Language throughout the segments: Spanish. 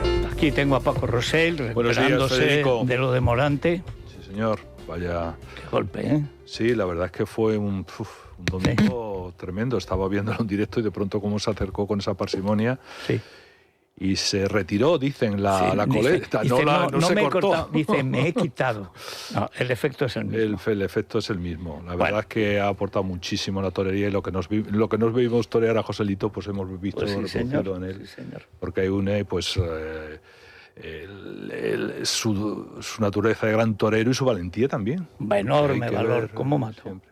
Bueno, aquí tengo a Paco Rosell recuperándose de lo de Morante. Sí, señor. Vaya... Qué golpe, ¿eh? Sí, la verdad es que fue un domingo tremendo. Estaba viéndolo en directo y de pronto cómo se acercó con esa parsimonia. Sí. Y se retiró, dicen, la coleta. Dice, no se cortó. Cortado. Dice, me he quitado. No, el efecto es el mismo. El efecto es el mismo. La verdad es que ha aportado muchísimo la torería y lo que nos vimos torear a Joselito, pues hemos visto reproducido en él. Sí, señor. Porque hay su naturaleza de gran torero y su valentía también. Enorme valor, cómo mató. Siempre.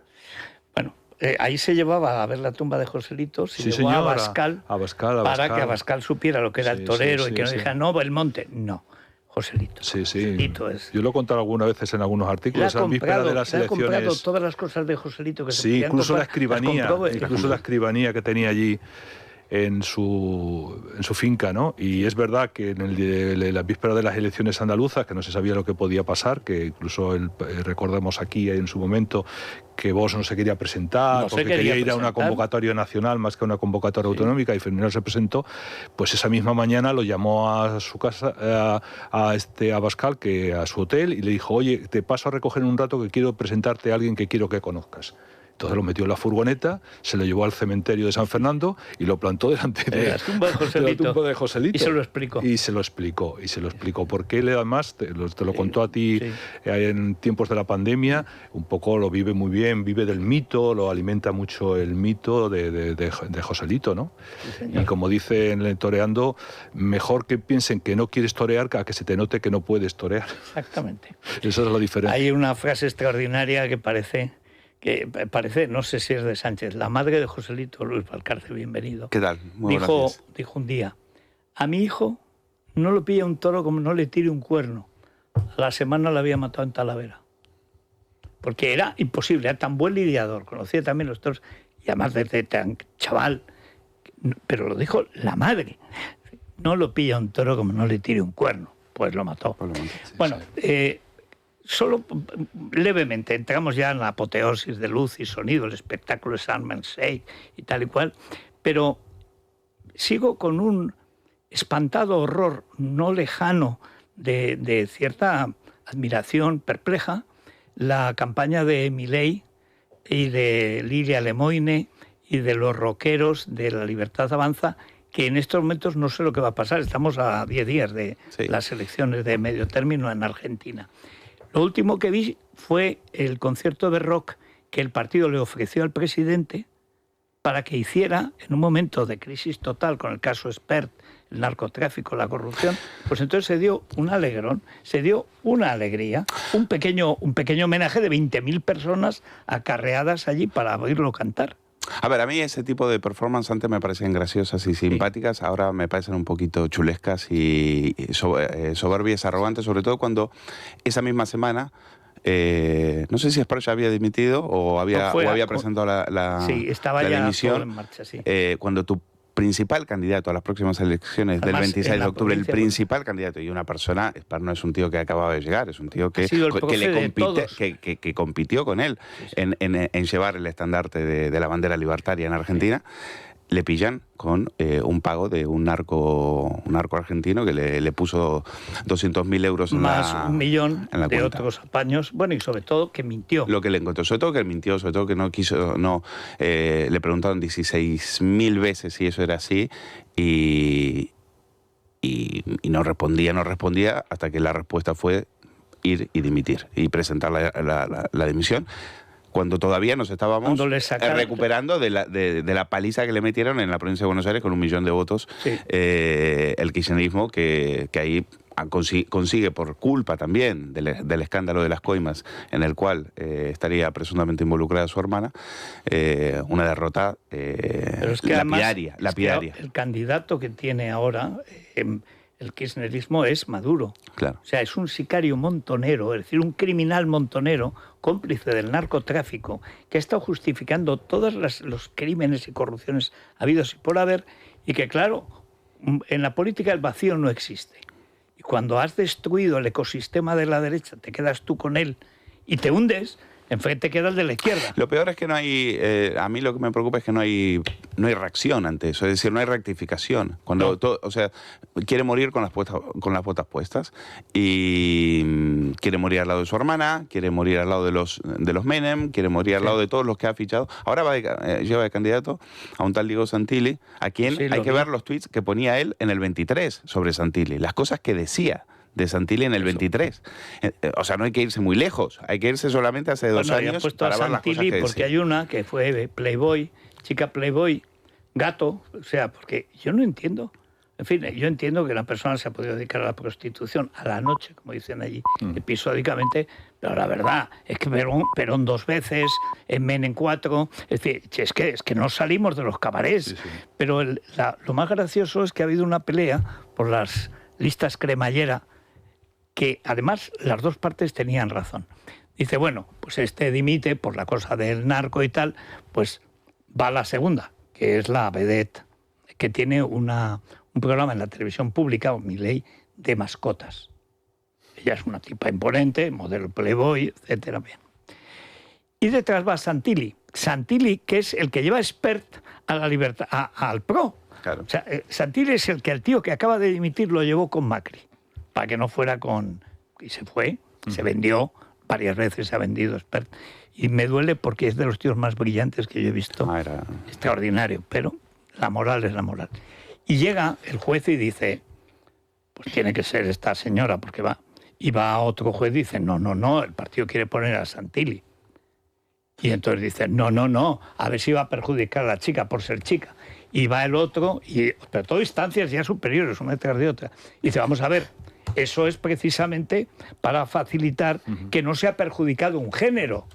Bueno, ahí se llevaba a ver la tumba de Joselito, se llevó a Abascal, para que Abascal supiera lo que era el torero y que no dijera, no, el monte. No, Joselito. Sí. Joselito es. Yo lo he contado algunas veces en algunos artículos. En víspera de las elecciones. Ha comprado todas las cosas de Joselito que se incluso la escribanía que tenía allí en su finca, ¿no? Y es verdad que en la víspera de las elecciones andaluzas, que no se sabía lo que podía pasar, que incluso recordemos aquí en su momento que Vox no se quería presentar, porque quería ir a una convocatoria nacional más que a una convocatoria autonómica, y Fernández se presentó, pues esa misma mañana lo llamó a su casa, a Abascal, a su hotel, y le dijo, oye, te paso a recoger en un rato que quiero presentarte a alguien que quiero que conozcas. Entonces lo metió en la furgoneta, se lo llevó al cementerio de San Fernando y lo plantó delante de la tumba de Joselito. Y se lo explicó. Y se lo explicó. Porque él además, te lo contó a ti en tiempos de la pandemia, un poco lo vive muy bien, vive del mito, lo alimenta mucho el mito de Joselito, ¿no? Sí, y como dice en el Toreando, mejor que piensen que no quieres torear que a que se te note que no puedes torear. Exactamente. Esa es la diferencia. Hay una frase extraordinaria que parece, no sé si es de Sánchez, la madre de Joselito, Luis Valcarce, bienvenido. ¿Qué tal? Muy dijo un día, a mi hijo no lo pilla un toro como no le tire un cuerno. A la semana lo había matado en Talavera. Porque era imposible, era tan buen lidiador, conocía también los toros, y además desde tan chaval, pero lo dijo la madre, no lo pilla un toro como no le tire un cuerno. Pues lo mató. Solo levemente, entramos ya en la apoteosis de luz y sonido, el espectáculo de San Mansey y tal y cual, pero sigo con un espantado horror no lejano de cierta admiración perpleja, la campaña de Milei y de Lilia Lemoine y de los rockeros de La Libertad Avanza, que en estos momentos no sé lo que va a pasar, estamos a 10 días de las elecciones de medio término en Argentina. Lo último que vi fue el concierto de rock que el partido le ofreció al presidente para que hiciera, en un momento de crisis total con el caso Spert, el narcotráfico, la corrupción, pues entonces se dio un alegrón, se dio una alegría, un pequeño homenaje de 20.000 personas acarreadas allí para oírlo cantar. A ver, a mí ese tipo de performance antes me parecían graciosas y simpáticas, ahora me parecen un poquito chulescas y soberbias, arrogantes, sobre todo cuando esa misma semana, no sé si Spert ya había dimitido o había presentado la dimisión, en marcha, cuando tu principal candidato a las próximas elecciones del 26 de octubre, el principal candidato y una persona, Spert no es un tío que acababa de llegar, es un tío que compitió con él en llevar el estandarte de la bandera libertaria en Argentina, le pillan con un pago de un narco argentino que le puso 200.000 euros más un millón de cuenta. Otros apaños, bueno, y sobre todo que mintió. Lo que le encontró, sobre todo que mintió, sobre todo que no quiso, le preguntaron 16.000 veces si eso era así y no respondía hasta que la respuesta fue ir y dimitir y presentar la dimisión, cuando todavía nos estábamos recuperando de la paliza que le metieron en la provincia de Buenos Aires con 1 millón de votos, el kirchnerismo, que ahí consigue, por culpa también del escándalo de las coimas, en el cual estaría presuntamente involucrada su hermana, una derrota lapidaria. El candidato que tiene ahora el kirchnerismo es Maduro. Claro. O sea, es un sicario montonero, es decir, un criminal montonero, cómplice del narcotráfico, que ha estado justificando todos los crímenes y corrupciones habidos y por haber, y que, claro, en la política el vacío no existe. Y cuando has destruido el ecosistema de la derecha, te quedas tú con él y te hundes, enfrente queda el de la izquierda. Lo peor es que no hay, a mí lo que me preocupa es que no hay reacción ante eso, es decir, no hay rectificación. Cuando o sea, quiere morir con las botas puestas y quiere morir al lado de su hermana, quiere morir al lado de los Menem, quiere morir al lado de todos los que ha fichado. Ahora lleva de candidato a un tal Diego Santilli, a quien hay que ver los tweets que ponía él en el 23 sobre Santilli, las cosas que decía de Santilli en el 23. O sea, no hay que irse muy lejos, hay que irse solamente hace 2 años para ver las cosas que porque decía. hay una que fue Playboy, chica Playboy, gato, o sea, porque yo no entiendo. En fin, yo entiendo que una persona se ha podido dedicar a la prostitución a la noche, como dicen allí, episódicamente, pero la verdad es que Perón 2 veces, en Menem 4, es decir, es que no salimos de los cabarets. Sí. Pero lo más gracioso es que ha habido una pelea por las listas cremallera, que además las dos partes tenían razón. Dice, bueno, pues este dimite por la cosa del narco y tal, pues va a la segunda, que es la vedette, que tiene un programa en la televisión pública, o Milei, de mascotas. Ella es una tipa imponente, modelo Playboy, etcétera. Bien. Y detrás va Santilli, que es el que lleva expert a la libertad, al PRO. Claro. O sea, Santilli es el tío que acaba de dimitir lo llevó con Macri, para que no fuera con... Y se fue, se vendió, varias veces se ha vendido expert. Y me duele porque es de los tíos más brillantes que yo he visto. Extraordinario, pero la moral es la moral. Y llega el juez y dice, pues tiene que ser esta señora, porque va... Y va a otro juez y dice, no, el partido quiere poner a Santilli. Y entonces dice, no, a ver si va a perjudicar a la chica por ser chica. Y va el otro, pero todo instancias ya superiores, una detrás de otra. Y dice, vamos a ver, eso es precisamente para facilitar que no sea perjudicado un género.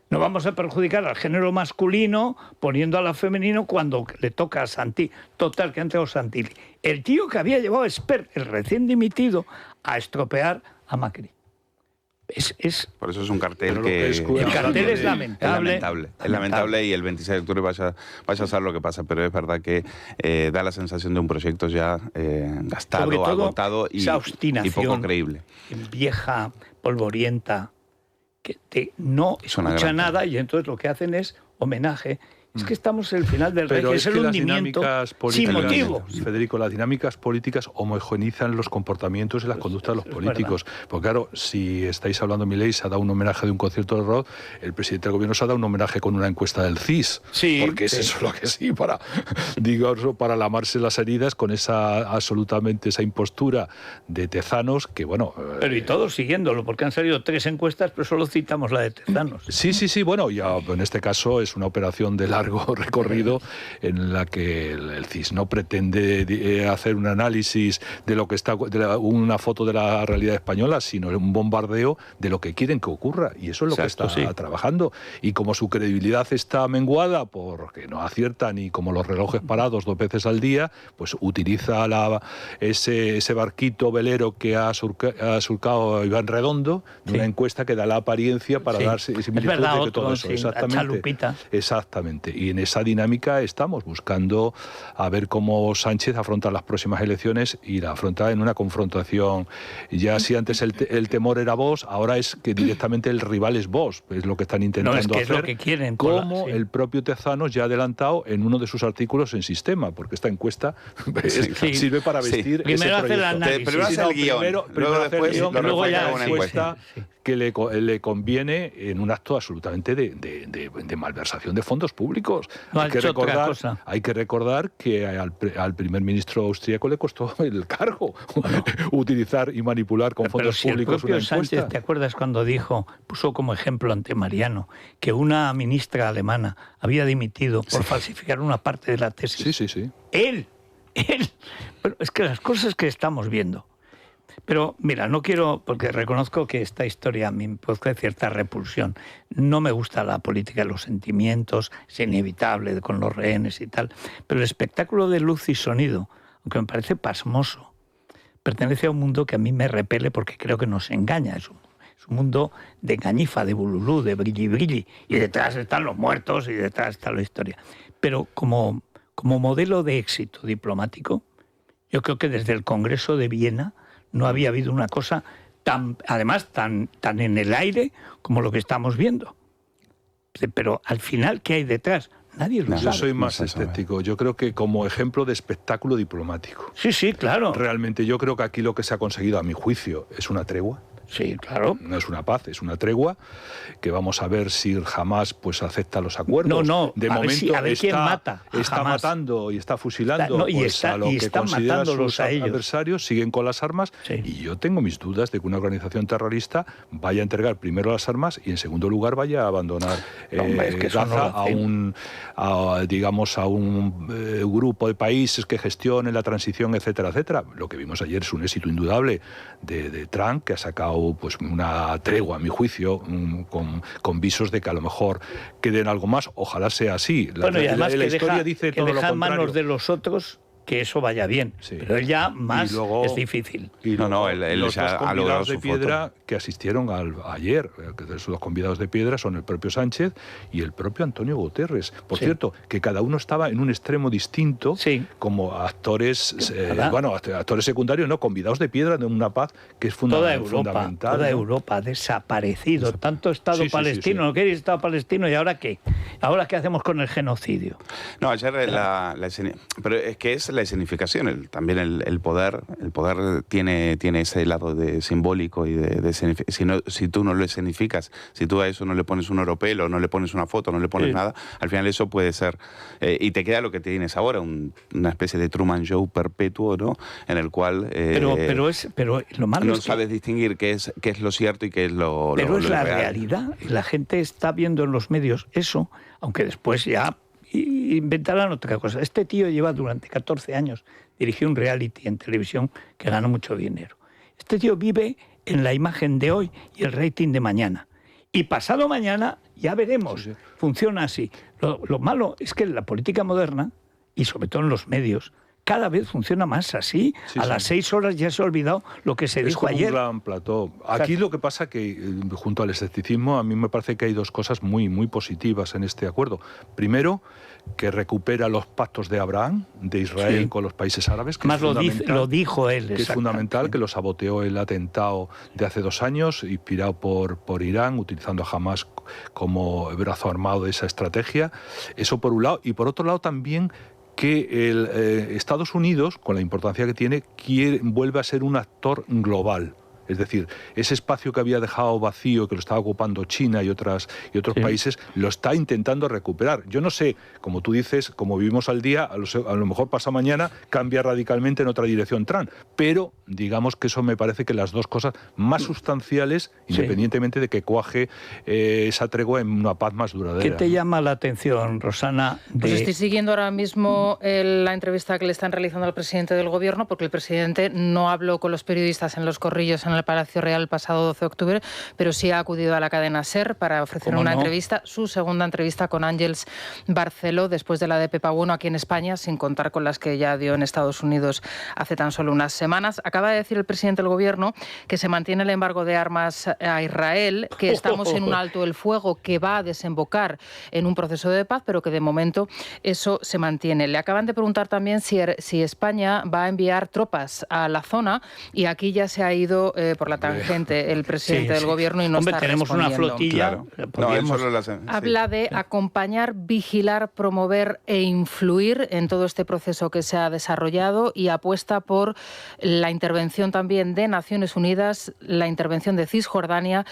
No vamos a perjudicar al género masculino poniendo a la femenino cuando le toca a Santilli. Total, que ha entrado Santilli. El tío que había llevado a Expert, el recién dimitido, a estropear a Macri. Por eso es un cartel el cartel es lamentable. Es lamentable y el 26 de octubre vaya a ser lo que pasa, pero es verdad que da la sensación de un proyecto ya gastado, agotado y poco creíble. Vieja, polvorienta, que no escucha nada y entonces lo que hacen es homenaje. Es que estamos en el final del rey, que es el hundimiento sin motivo. Federico, las dinámicas políticas homogeneizan los comportamientos y las conductas de los políticos. Porque claro, si estáis hablando, Milei se ha dado un homenaje de un concierto de rock, el presidente del gobierno se ha dado un homenaje con una encuesta del CIS. Sí, porque es eso lo que sí, para lamarse las heridas con esa impostura de Tezanos, que bueno... Pero y todos siguiéndolo, porque han salido 3 encuestas, pero solo citamos la de Tezanos. Sí, bueno, ya en este caso es una operación de largo recorrido en la que el CIS no pretende hacer un análisis de lo que está, una foto de la realidad española, sino un bombardeo de lo que quieren que ocurra, y eso es lo que está trabajando. Y como su credibilidad está menguada porque no acierta ni como los relojes parados 2 veces al día, pues utiliza ese barquito velero que ha surcado Iván Redondo, de una encuesta que da la apariencia para darse similitud de que todo eso. Exactamente. Y en esa dinámica estamos buscando a ver cómo Sánchez afronta las próximas elecciones y la afronta en una confrontación. Ya si antes el temor era Vox, ahora es que directamente el rival es Vox. Es lo que están intentando hacer. Es lo que quieren. Como el propio Tezanos ya ha adelantado en uno de sus artículos en Sistema, porque esta encuesta sirve para vestir primero ese hace el análisis. Primero hace el guión, luego ya la encuesta que le conviene en un acto absolutamente de malversación de fondos públicos. Hay que recordar que al primer ministro austríaco le costó el cargo utilizar y manipular con fondos públicos una encuesta. Sánchez, ¿te acuerdas cuando puso como ejemplo ante Mariano que una ministra alemana había dimitido por falsificar una parte de la tesis? Sí. Él. Pero es que las cosas que estamos viendo. Pero mira, no quiero, porque reconozco que esta historia a mí me produce cierta repulsión. No me gusta la política de los sentimientos, es inevitable con los rehenes y tal. Pero el espectáculo de luz y sonido, aunque me parece pasmoso, pertenece a un mundo que a mí me repele porque creo que nos engaña. Es un mundo de engañifa, de bululú, de brilli. Y detrás están los muertos y detrás está la historia. Pero como modelo de éxito diplomático, yo creo que desde el Congreso de Viena no había habido una cosa tan en el aire como lo que estamos viendo. Pero al final, ¿qué hay detrás? Nadie lo sabe. Yo soy más escéptico. Yo creo que como ejemplo de espectáculo diplomático. Sí, claro. Realmente yo creo que aquí lo que se ha conseguido, a mi juicio, es una tregua. Sí, claro. No es una paz, es una tregua, que vamos a ver si Hamás pues acepta los acuerdos. No, de a momento ver quién mata está matando y está fusilando a lo que considera sus adversarios, siguen con las armas, y yo tengo mis dudas de que una organización terrorista vaya a entregar primero las armas y en segundo lugar vaya a abandonar Gaza a un grupo de países que gestione la transición, etcétera, etcétera. Lo que vimos ayer es un éxito indudable de Trump, que ha sacado pues una tregua, a mi juicio, con visos de que a lo mejor queden algo más. Ojalá sea así. Y además la historia dice todo lo contrario. En manos de los otros que eso vaya bien, pero él ya más luego, es difícil. Y luego, los dos convidados de piedra que asistieron ayer, esos dos convidados de piedra son el propio Sánchez y el propio Antonio Guterres. Por cierto, que cada uno estaba en un extremo distinto, como actores, actores secundarios, no, convidados de piedra de una paz que es fundamental. Toda Europa ha desaparecido, tanto Estado palestino, no queréis Estado palestino, ¿y ahora qué? ¿Ahora qué hacemos con el genocidio? No, ayer pero es que es la escenificación, también el poder tiene ese lado simbólico y si tú no lo escenificas, si tú a eso no le pones un oropel, no le pones una foto, no le pones nada, al final eso puede ser, y te queda lo que tienes ahora, una especie de Truman Show perpetuo, ¿no? En el cual pero lo malo no es que sabes distinguir qué es lo cierto y qué es lo pero es la real. Realidad, y la gente está viendo en los medios eso, aunque después ya inventarán otra cosa. Este tío lleva durante 14 años, dirigió un reality en televisión que ganó mucho dinero. Este tío vive en la imagen de hoy y el rating de mañana. Y pasado mañana ya veremos. Funciona así. Lo malo es que en la política moderna, y sobre todo en los medios, cada vez funciona más así. A las 6 horas ya se ha olvidado lo que se dijo ayer. Es un gran plató. Aquí lo que pasa que, junto al escepticismo, a mí me parece que hay dos cosas muy, muy positivas en este acuerdo. Primero, que recupera los pactos de Abraham, de Israel con los países árabes. Que más lo dijo él. Que es fundamental, que lo saboteó el atentado de hace 2 años, inspirado por Irán, utilizando a Hamás como brazo armado de esa estrategia. Eso por un lado. Y por otro lado también que Estados Unidos, con la importancia que tiene, vuelve a ser un actor global. Es decir, ese espacio que había dejado vacío, que lo estaba ocupando China y otros países, lo está intentando recuperar. Yo no sé, como tú dices, como vivimos al día, a lo mejor pasa mañana, cambia radicalmente en otra dirección Trump. Pero digamos que eso me parece que las dos cosas más sustanciales, independientemente de que cuaje esa tregua en una paz más duradera. ¿Qué te llama la atención, Rosana? Pues estoy siguiendo ahora mismo la entrevista que le están realizando al presidente del Gobierno, porque el presidente no habló con los periodistas en los corrillos en el Palacio Real el pasado 12 de octubre, pero sí ha acudido a la cadena SER para ofrecer una entrevista, su segunda entrevista con Ángels Barceló, después de la de Pepa Bueno aquí en España, sin contar con las que ya dio en Estados Unidos hace tan solo unas semanas. Acaba de decir el presidente del Gobierno que se mantiene el embargo de armas a Israel, que estamos en un alto el fuego que va a desembocar en un proceso de paz, pero que de momento eso se mantiene. Le acaban de preguntar también si España va a enviar tropas a la zona, y aquí ya se ha ido por la tangente el presidente del Gobierno y no está tenemos respondiendo. Una flotilla. Claro. Habla de acompañar, vigilar, promover e influir en todo este proceso que se ha desarrollado, y apuesta por la intervención también de Naciones Unidas, la intervención de Cisjordania,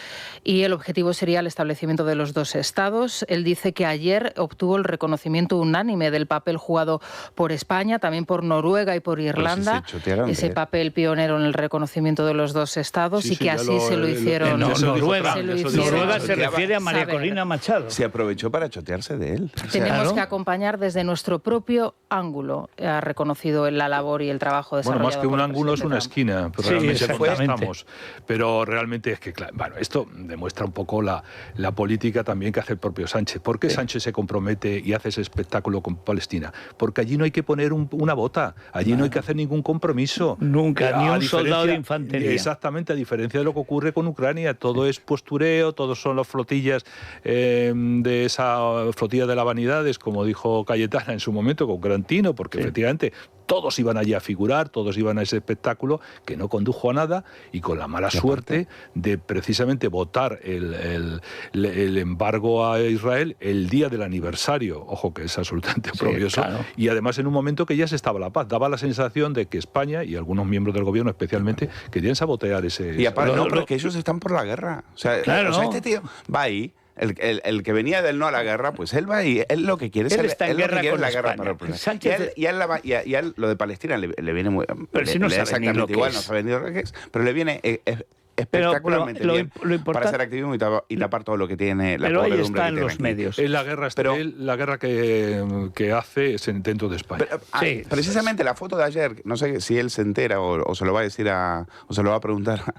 y el objetivo sería el establecimiento de los 2 estados. Él dice que ayer obtuvo el reconocimiento unánime del papel jugado por España, también por Noruega y por Irlanda, ese papel pionero en el reconocimiento de los 2 estados, y que así se lo hicieron. Noruega se refiere a María Corina Machado. Se aprovechó para chotearse de él. Tenemos que acompañar desde nuestro propio ángulo. Ha reconocido la labor y el trabajo desarrollado. Bueno, más que un ángulo es una esquina. Pero realmente es que, esto demuestra un poco la política también que hace el propio Sánchez. ¿Por qué Sánchez se compromete y hace ese espectáculo con Palestina? Porque allí no hay que poner una bota, allí no hay que hacer ningún compromiso. Nunca, ni un soldado de infantería. Exactamente, a diferencia de lo que ocurre con Ucrania, todo es postureo, todos son las flotillas de esa flotilla de la vanidades, como dijo Cayetana en su momento con Grantino, porque efectivamente todos iban allí a figurar, todos iban a ese espectáculo que no condujo a nada, y con la mala suerte de precisamente votar el embargo a Israel el día del aniversario, ojo que es absolutamente oprobioso, claro. Y además en un momento que ya se estaba la paz. Daba la sensación de que España y algunos miembros del gobierno especialmente querían sabotear ese... Y aparte, no, pero es que ellos están por la guerra. O sea, claro, este tío va ahí. El que venía del no a la guerra, pues él va ahí, él lo que quiere es está en guerra con la guerra España. para el Sánchez... y a él lo de Palestina le viene muy... Pero si no sabe exactamente ni lo igual, que no es. sabe ni lo que es, pero le viene espectacularmente bien para hacer activismo y tapar todo lo que tiene la pero ahí podredumbre está en los aquí. medios. Es la guerra, la guerra que hace es dentro de España. Pero, precisamente la foto de ayer, no sé si él se entera o se lo va a decir o se lo va a preguntar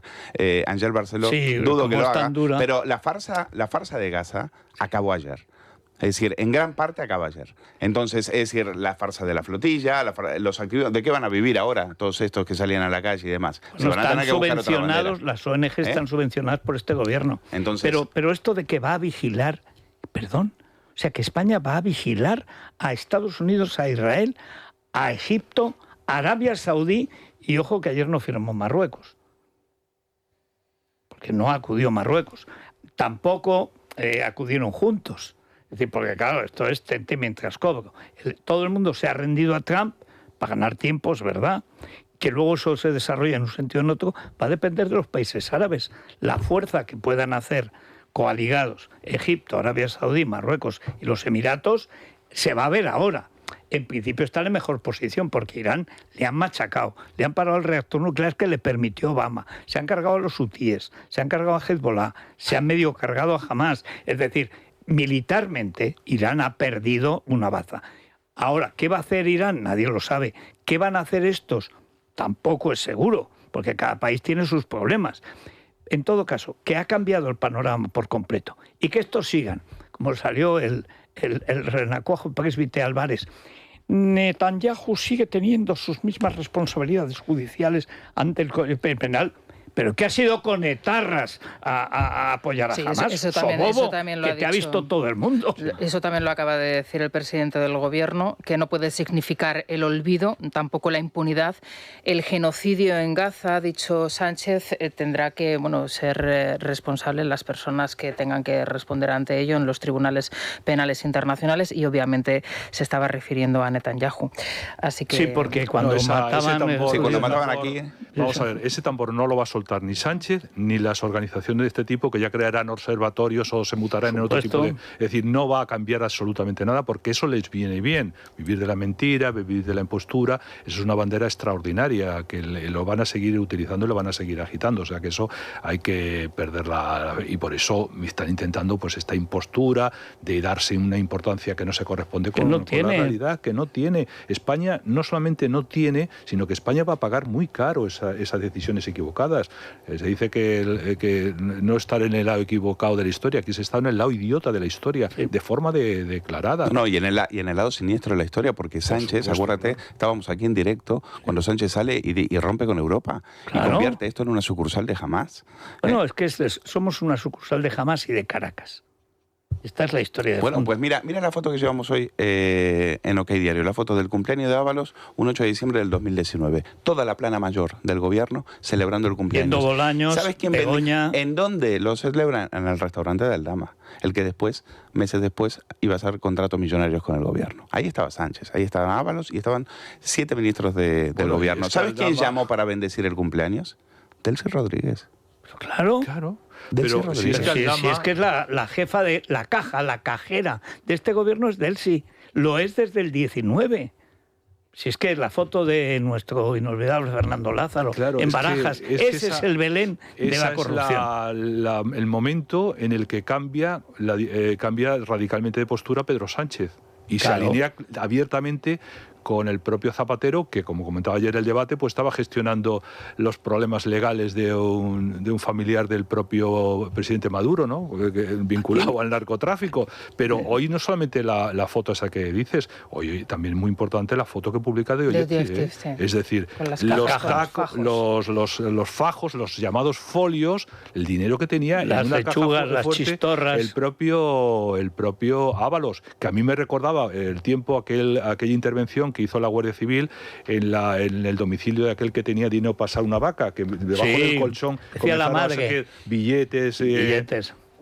Ángel Barceló, dudo que lo haga, pero la farsa de Gaza acabó ayer. Es decir, en gran parte acaba ayer. Entonces, es decir, la farsa de la flotilla, los activistas, ¿de qué van a vivir ahora todos estos que salían a la calle y demás? No, están subvencionados, las ONG están subvencionadas por este gobierno. Entonces, pero esto de que va a vigilar, perdón, o sea, que España va a vigilar a Estados Unidos, a Israel, a Egipto, a Arabia Saudí, y ojo que ayer no firmó Marruecos, porque no acudió Marruecos. Tampoco acudieron juntos. Es decir, porque claro, esto es tente mientras cobro. Todo el mundo se ha rendido a Trump para ganar tiempos, ¿verdad? Que luego eso se desarrolla en un sentido o en otro, va a depender de los países árabes. La fuerza que puedan hacer coaligados Egipto, Arabia Saudí, Marruecos y los Emiratos se va a ver ahora. En principio está en mejor posición porque Irán le han machacado, le han parado el reactor nuclear que le permitió Obama, se han cargado a los hutíes, se han cargado a Hezbollah, se han medio cargado a Hamas. Es decir, militarmente, Irán ha perdido una baza. Ahora, ¿qué va a hacer Irán? Nadie lo sabe. ¿Qué van a hacer estos? Tampoco es seguro, porque cada país tiene sus problemas. En todo caso, que ha cambiado el panorama por completo y que estos sigan, como salió el renacuajo Presbite Álvarez. Netanyahu sigue teniendo sus mismas responsabilidades judiciales ante el penal. ¿Pero qué ha sido con etarras a apoyar a Hamas? Eso también lo ha dicho, te ha visto todo el mundo. Eso también lo acaba de decir el presidente del gobierno, que no puede significar el olvido, tampoco la impunidad. El genocidio en Gaza, ha dicho Sánchez, tendrá que ser responsables las personas que tengan que responder ante ello en los tribunales penales internacionales, y obviamente se estaba refiriendo a Netanyahu. Así que... Sí, porque cuando mataban aquí... Vamos a ver, ese tambor no lo va a soltar ni Sánchez ni las organizaciones de este tipo, que ya crearán observatorios o se mutarán en otro tipo de... Es decir, no va a cambiar absolutamente nada porque eso les viene bien. Vivir de la mentira, vivir de la impostura, eso es una bandera extraordinaria que lo van a seguir utilizando y lo van a seguir agitando. O sea que eso hay que perderla, y por eso están intentando pues esta impostura de darse una importancia que no se corresponde con la realidad, que no tiene. España no solamente no tiene, sino que España va a pagar muy caro esas decisiones equivocadas. Se dice que no estar en el lado equivocado de la historia, aquí se está en el lado idiota de la historia, de forma declarada. No, y en el lado siniestro de la historia, porque Sánchez, acuérdate, estábamos aquí en directo, cuando Sánchez sale y rompe con Europa, y convierte esto en una sucursal de Hamas. Bueno, es que somos una sucursal de Hamas y de Caracas. Esta es la historia de Bueno, pues mira la foto que llevamos hoy en OK Diario, la foto del cumpleaños de Ábalos, un 8 de diciembre del 2019. Toda la plana mayor del gobierno celebrando el cumpleaños. Viendo Bolaños, ¿Sabes quién Begoña? ¿En dónde lo celebran? En el restaurante de Aldama, el que después, meses después, iba a hacer contratos millonarios con el gobierno. Ahí estaba Sánchez, ahí estaban Ábalos y estaban 7 ministros del gobierno. ¿Sabes quién llamó para bendecir el cumpleaños? Delcy Rodríguez. Claro. Pero si es que es la jefa de la caja, la cajera de este gobierno es Delcy. Lo es desde el 19. Si es que la foto de nuestro inolvidable Fernando Lázaro en Barajas, ese es el Belén de la corrupción. Es el momento en el que cambia radicalmente de postura Pedro Sánchez y se alinea abiertamente con el propio Zapatero, que, como comentaba ayer el debate, pues estaba gestionando los problemas legales de un familiar del propio presidente Maduro, ¿no? Vinculado al narcotráfico. Pero hoy no solamente la foto esa que dices, hoy también muy importante la foto que publica de Oyetti. Es decir, los fajos, los llamados folios, el dinero que tenía las en una lechugas, caja las chistorras. El propio Ábalos, que a mí me recordaba el tiempo, aquella intervención que hizo la Guardia Civil en el domicilio de aquel que tenía dinero para pasar una vaca, que debajo del colchón comenzaron a sacar billetes.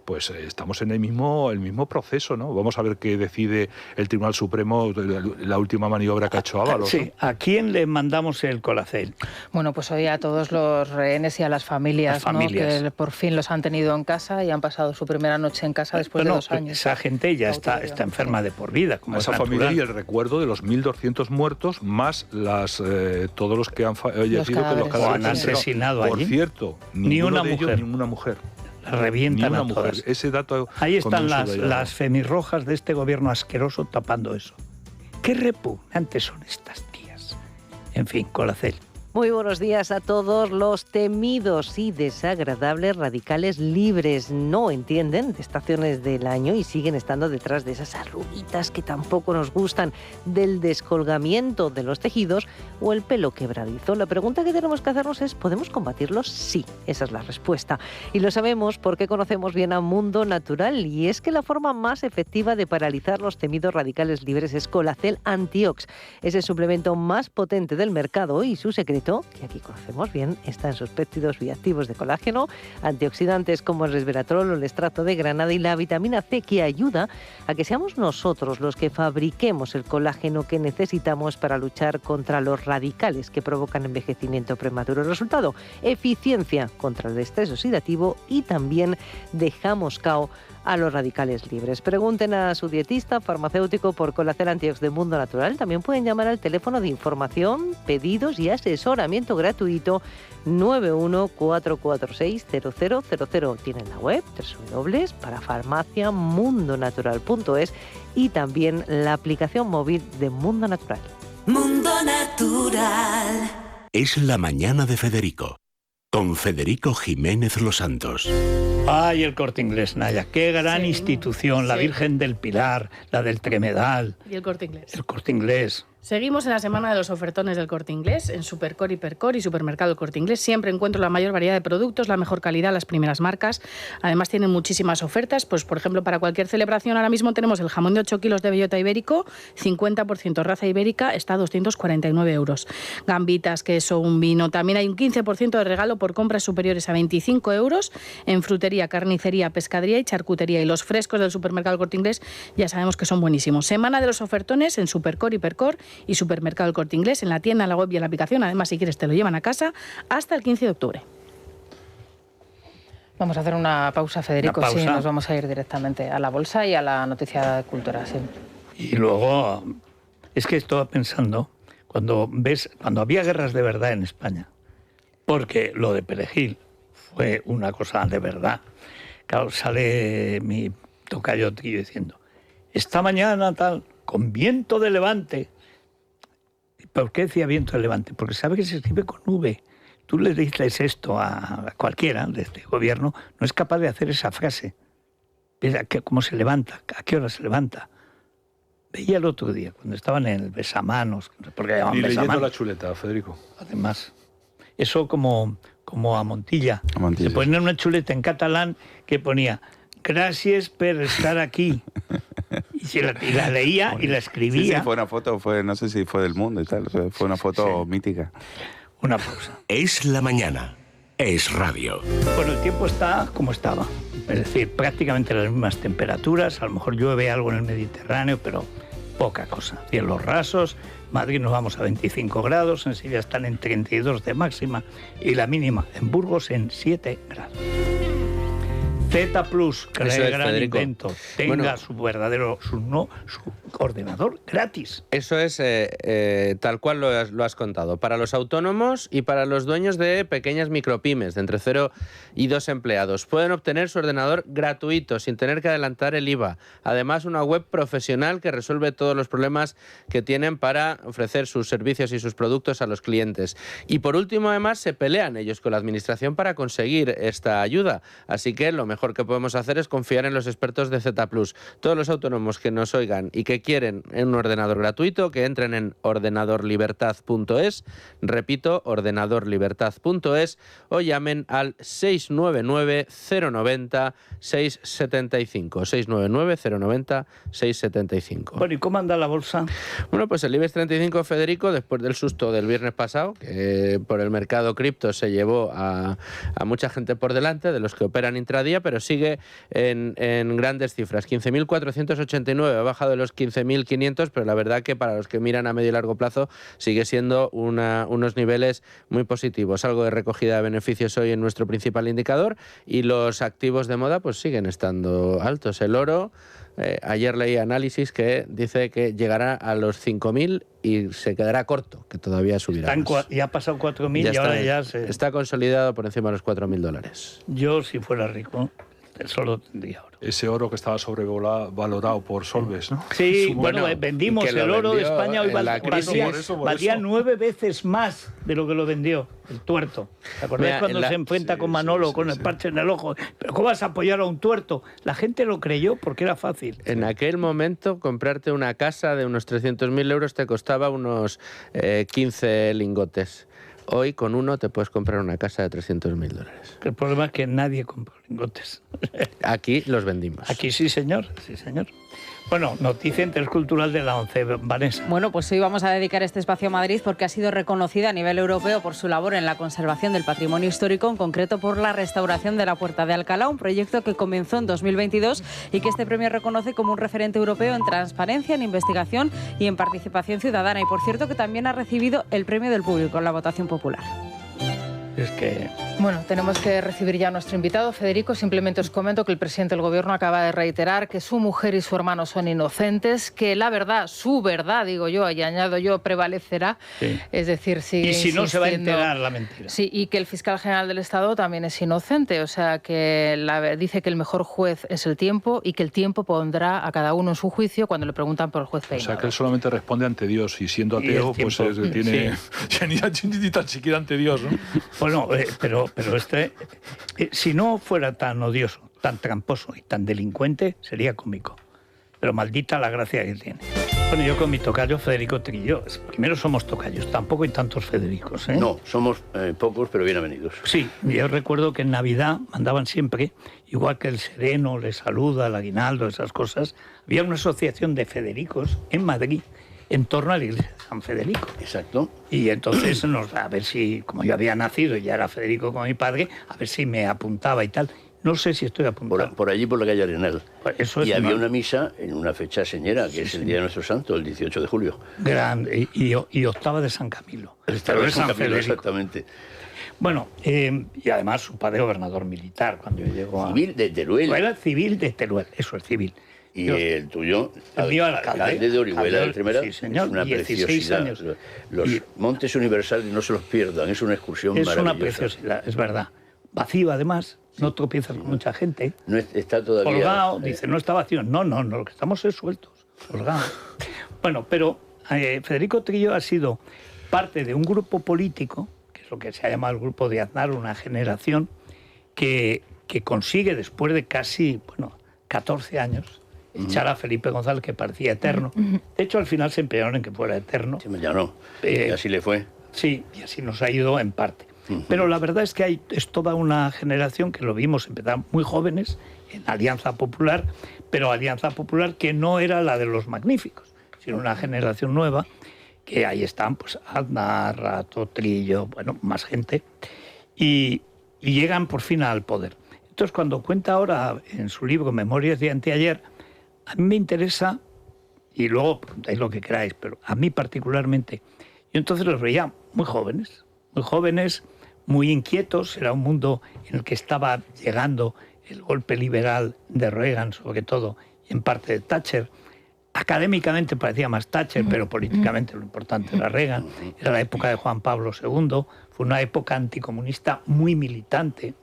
Pues estamos en el mismo proceso, ¿no? Vamos a ver qué decide el Tribunal Supremo, la última maniobra que ha hecho Ábalos. Sí, ¿no? ¿A quién le mandamos el Colacel? Bueno, pues hoy a todos los rehenes y a las familias, ¿no? Que por fin los han tenido en casa y han pasado su primera noche en casa después de 2 años. Esa gente ya está enferma de por vida. Como esa familia y el recuerdo de los 1.200 muertos, más todos los que han fallecido, que los han asesinado allí. Por cierto, ni una mujer. La revientan a todas. Ese dato ahí están las femirrojas de este gobierno asqueroso tapando eso. Qué repugnantes son estas tías. En fin, Colacel. Muy buenos días a todos. Los temidos y desagradables radicales libres no entienden de estaciones del año y siguen estando detrás de esas arruguitas que tampoco nos gustan, del descolgamiento de los tejidos o el pelo quebradizo. La pregunta que tenemos que hacernos es, ¿podemos combatirlos? Sí, esa es la respuesta. Y lo sabemos porque conocemos bien a Mundo Natural, y es que la forma más efectiva de paralizar los temidos radicales libres es Colacel Antiox. Es el suplemento más potente del mercado y su secreto, que aquí conocemos bien, está en sus péptidos bioactivos de colágeno, antioxidantes como el resveratrol o el estrato de granada y la vitamina C, que ayuda a que seamos nosotros los que fabriquemos el colágeno que necesitamos para luchar contra los radicales que provocan envejecimiento prematuro. El resultado, eficiencia contra el estrés oxidativo, y también dejamos cao a los radicales libres. Pregunten a su dietista farmacéutico por Colacel Antiox de Mundo Natural. También pueden llamar al teléfono de información, pedidos y asesoramiento gratuito 914460000. Tienen la web www.parafarmaciamundonatural.es y también la aplicación móvil de Mundo Natural. Mundo Natural. Es la mañana de Federico, con Federico Jiménez Los Santos. Ay, el Corte Inglés, Naya, qué gran institución, la Virgen del Pilar, la del Tremedal. Y el Corte Inglés. El Corte Inglés. Seguimos en la semana de los ofertones del Corte Inglés. En Supercor, Hipercor y Supermercado El Corte Inglés siempre encuentro la mayor variedad de productos, la mejor calidad, las primeras marcas. Además tienen muchísimas ofertas, pues por ejemplo para cualquier celebración ahora mismo tenemos el jamón de 8 kilos de bellota ibérico, 50% raza ibérica, está a 249 euros. Gambitas, queso, un vino. También hay un 15% de regalo por compras superiores a 25 euros en frutería, carnicería, pescadería y charcutería. Y los frescos del Supermercado El Corte Inglés ya sabemos que son buenísimos. Semana de los ofertones en Supercor, Hipercor y Supermercado El Corte Inglés, en la tienda, en la web y en la aplicación. Además, si quieres, te lo llevan a casa hasta el 15 de octubre. Vamos a hacer una pausa, Federico. Una pausa. Sí, nos vamos a ir directamente a la bolsa y a la noticia de cultura. Sí. Y luego, es que estaba pensando, cuando había guerras de verdad en España, porque lo de Perejil fue una cosa de verdad. Claro, sale mi tocayo diciendo, esta mañana tal, con viento de levante. ¿Por qué decía viento de levante? Porque sabe que se escribe con V. Tú le dices esto a cualquiera de este gobierno, no es capaz de hacer esa frase. Mira cómo se levanta, a qué hora se levanta. Veía el otro día, cuando estaban en el besamanos, porque llamaban besamanos. leyendo la chuleta, Federico. Además, eso como a Montilla. Montilla. Se ponía una chuleta en catalán que ponía gracias por estar aquí. Y la leía y la escribía. Sí, fue una foto, no sé si fue del Mundo y tal, fue una foto mítica. Una pausa. Es la mañana. Es radio. Bueno, el tiempo está como estaba. Es decir, prácticamente las mismas temperaturas. A lo mejor llueve algo en el Mediterráneo, pero poca cosa. Cielos rasos. Madrid nos vamos a 25 grados. En Sevilla están en 32 de máxima. Y la mínima en Burgos en 7 grados. Z Plus, que es el gran Federico. Invento, tenga su verdadero, su ordenador gratis. Eso es tal cual lo has contado. Para los autónomos y para los dueños de pequeñas micropymes de entre 0 y 2 empleados. Pueden obtener su ordenador gratuito sin tener que adelantar el IVA. Además, una web profesional que resuelve todos los problemas que tienen para ofrecer sus servicios y sus productos a los clientes. Y por último, además, se pelean ellos con la administración para conseguir esta ayuda. Así que lo mejor mejor que podemos hacer es confiar en los expertos de Z Plus. Todos los autónomos que nos oigan y que quieren un ordenador gratuito, que entren en ordenadorlibertad.es, repito, ordenadorlibertad.es, o llamen al 699 090 675, 699 090 675. Bueno, ¿y cómo anda la bolsa? Bueno, pues el IBEX 35, Federico, después del susto del viernes pasado, que por el mercado cripto se llevó a mucha gente por delante, de los que operan intradía, pero sigue en grandes cifras. 15.489, ha bajado de los 15.500, pero la verdad que para los que miran a medio y largo plazo sigue siendo unos niveles muy positivos. Algo de recogida de beneficios hoy en nuestro principal indicador, y los activos de moda pues siguen estando altos. El oro, ayer leí análisis que dice que llegará a los 5.000 y se quedará corto, que todavía subirá más. Ya ha pasado 4.000 y ahora ya se... Está consolidado por encima de los $4.000. Yo, si fuera rico, solo tendría oro. Ese oro que estaba sobrevalorado por Solves, ¿no? Sí, bueno, vendimos el oro de España, hoy valía 9 veces más de lo que lo vendió el tuerto. ¿Te acordás cuando se enfrenta con Manolo con el parche en el ojo? ¿Pero cómo vas a apoyar a un tuerto? La gente lo creyó porque era fácil. En aquel momento, comprarte una casa de unos 300.000 euros te costaba unos 15 lingotes. Hoy con uno te puedes comprar una casa de $300.000. El problema es que nadie compró lingotes. Aquí los vendimos. Aquí sí, señor. Sí, señor. Bueno, noticia intercultural de la ONCE, Vanessa. Bueno, pues hoy vamos a dedicar este espacio a Madrid porque ha sido reconocida a nivel europeo por su labor en la conservación del patrimonio histórico, en concreto por la restauración de la Puerta de Alcalá, un proyecto que comenzó en 2022 y que este premio reconoce como un referente europeo en transparencia, en investigación y en participación ciudadana. Y por cierto que también ha recibido el premio del público en la votación popular. Es que... Bueno, tenemos que recibir ya a nuestro invitado. Federico, simplemente os comento que el presidente del Gobierno acaba de reiterar que su mujer y su hermano son inocentes, que la verdad, su verdad, digo yo, y añado yo, prevalecerá. Sí. Es decir, sigue y si no, se va a enterar la mentira. Sí, y que el fiscal general del Estado también es inocente. O sea, que dice que el mejor juez es el tiempo y que el tiempo pondrá a cada uno en su juicio cuando le preguntan por el juez Peinado. O sea, que él solamente responde ante Dios y siendo ateo, pues tiene... Sí. Ni tan siquiera ante Dios, ¿no? Bueno, pero si no fuera tan odioso, tan tramposo y tan delincuente, sería cómico. Pero maldita la gracia que tiene. Bueno, yo con mi tocayo Federico Trillo, primero somos tocayos, tampoco hay tantos Federicos, ¿eh? No, somos pocos, pero bien avenidos. Sí, yo recuerdo que en Navidad mandaban siempre, igual que el Sereno le saluda, el Aguinaldo, esas cosas, había una asociación de Federicos en Madrid, en torno a la iglesia de San Federico. Exacto. Y entonces, a ver si, como yo había nacido y ya era Federico como mi padre, a ver si me apuntaba y tal. No sé si estoy apuntado. Por allí, por la calle Arenal. Pues eso es y había una misa en una fecha señera, que es el Día de Nuestro Santo, el 18 de julio. Grande. Y octava de San Camilo. Octava de San Camilo, exactamente. Bueno, y además su padre gobernador militar, cuando yo llego a... Civil de Teruel. No, era civil de Teruel, eso es civil. Y el tuyo, el mío alcalde de Orihuela de Tremera, sí, señor, es una 16 preciosidad. Años. Los Montes Universales no se los pierdan, es una excursión maravillosa. Es una preciosidad, es verdad. Vacío además, no tropiezas con mucha gente. No está todavía... Colgado, dice, no está vacío. No, lo que estamos es sueltos, colgados. Bueno, pero Federico Trillo ha sido parte de un grupo político, que es lo que se ha llamado el Grupo de Aznar, una generación, que consigue después de casi, 14 años, echar a Felipe González, que parecía eterno. De hecho, al final se empeñaron en que fuera eterno. Sí, ya no. Y así le fue. Sí, y así nos ha ido en parte. Pero la verdad es que es toda una generación que lo vimos empezar muy jóvenes en Alianza Popular, pero Alianza Popular que no era la de los magníficos, sino una generación nueva, que ahí están, pues Aznar, Rato, Trillo, más gente, y llegan por fin al poder. Entonces, cuando cuenta ahora en su libro Memorias de Anteayer, a mí me interesa, y luego preguntáis lo que queráis, pero a mí particularmente, yo entonces los veía muy jóvenes, muy inquietos. Era un mundo en el que estaba llegando el golpe liberal de Reagan, sobre todo, y en parte de Thatcher. Académicamente parecía más Thatcher, pero políticamente lo importante era Reagan. Era la época de Juan Pablo II, fue una época anticomunista muy militante,